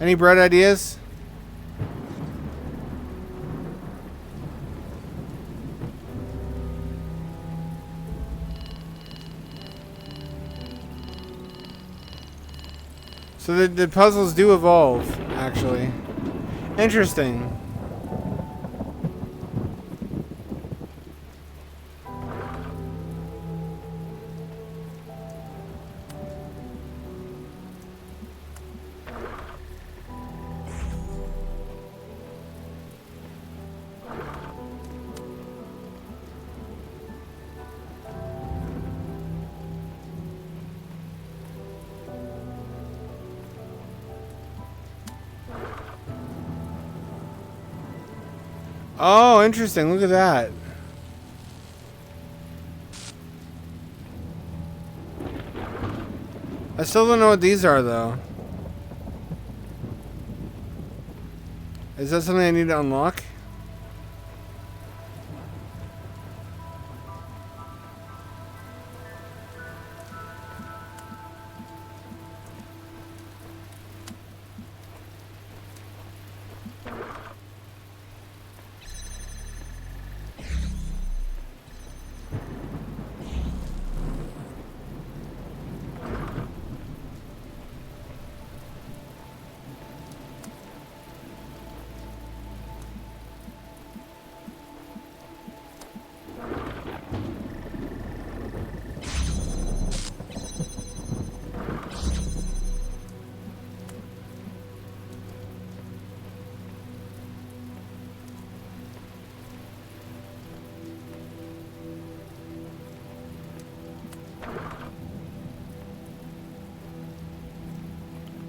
Any bright ideas? So the puzzles do evolve, actually. Interesting. Oh, interesting. Look at that. I still don't know what these are, though. Is that something I need to unlock?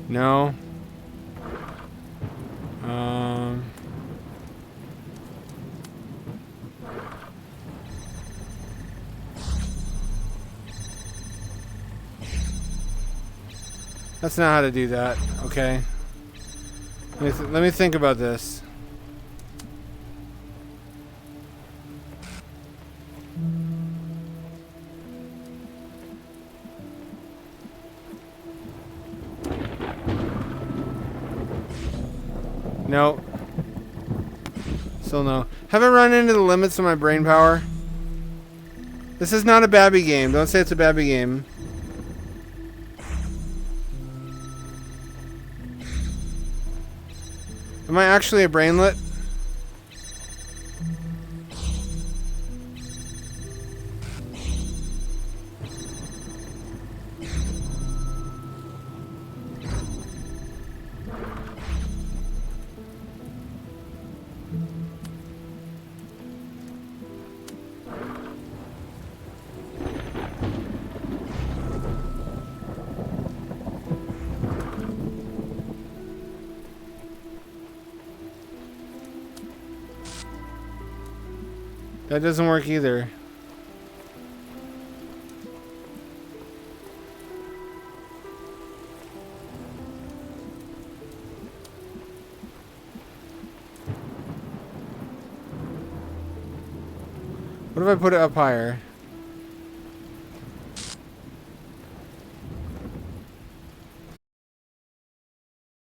No. That's not how to do that. Okay. Let me think about this. No. Still no. Haven't run into the limits of my brain power. This is not a Babby game. Don't say it's a Babby game. Am I actually a brainlet? That doesn't work either. What if I put it up higher?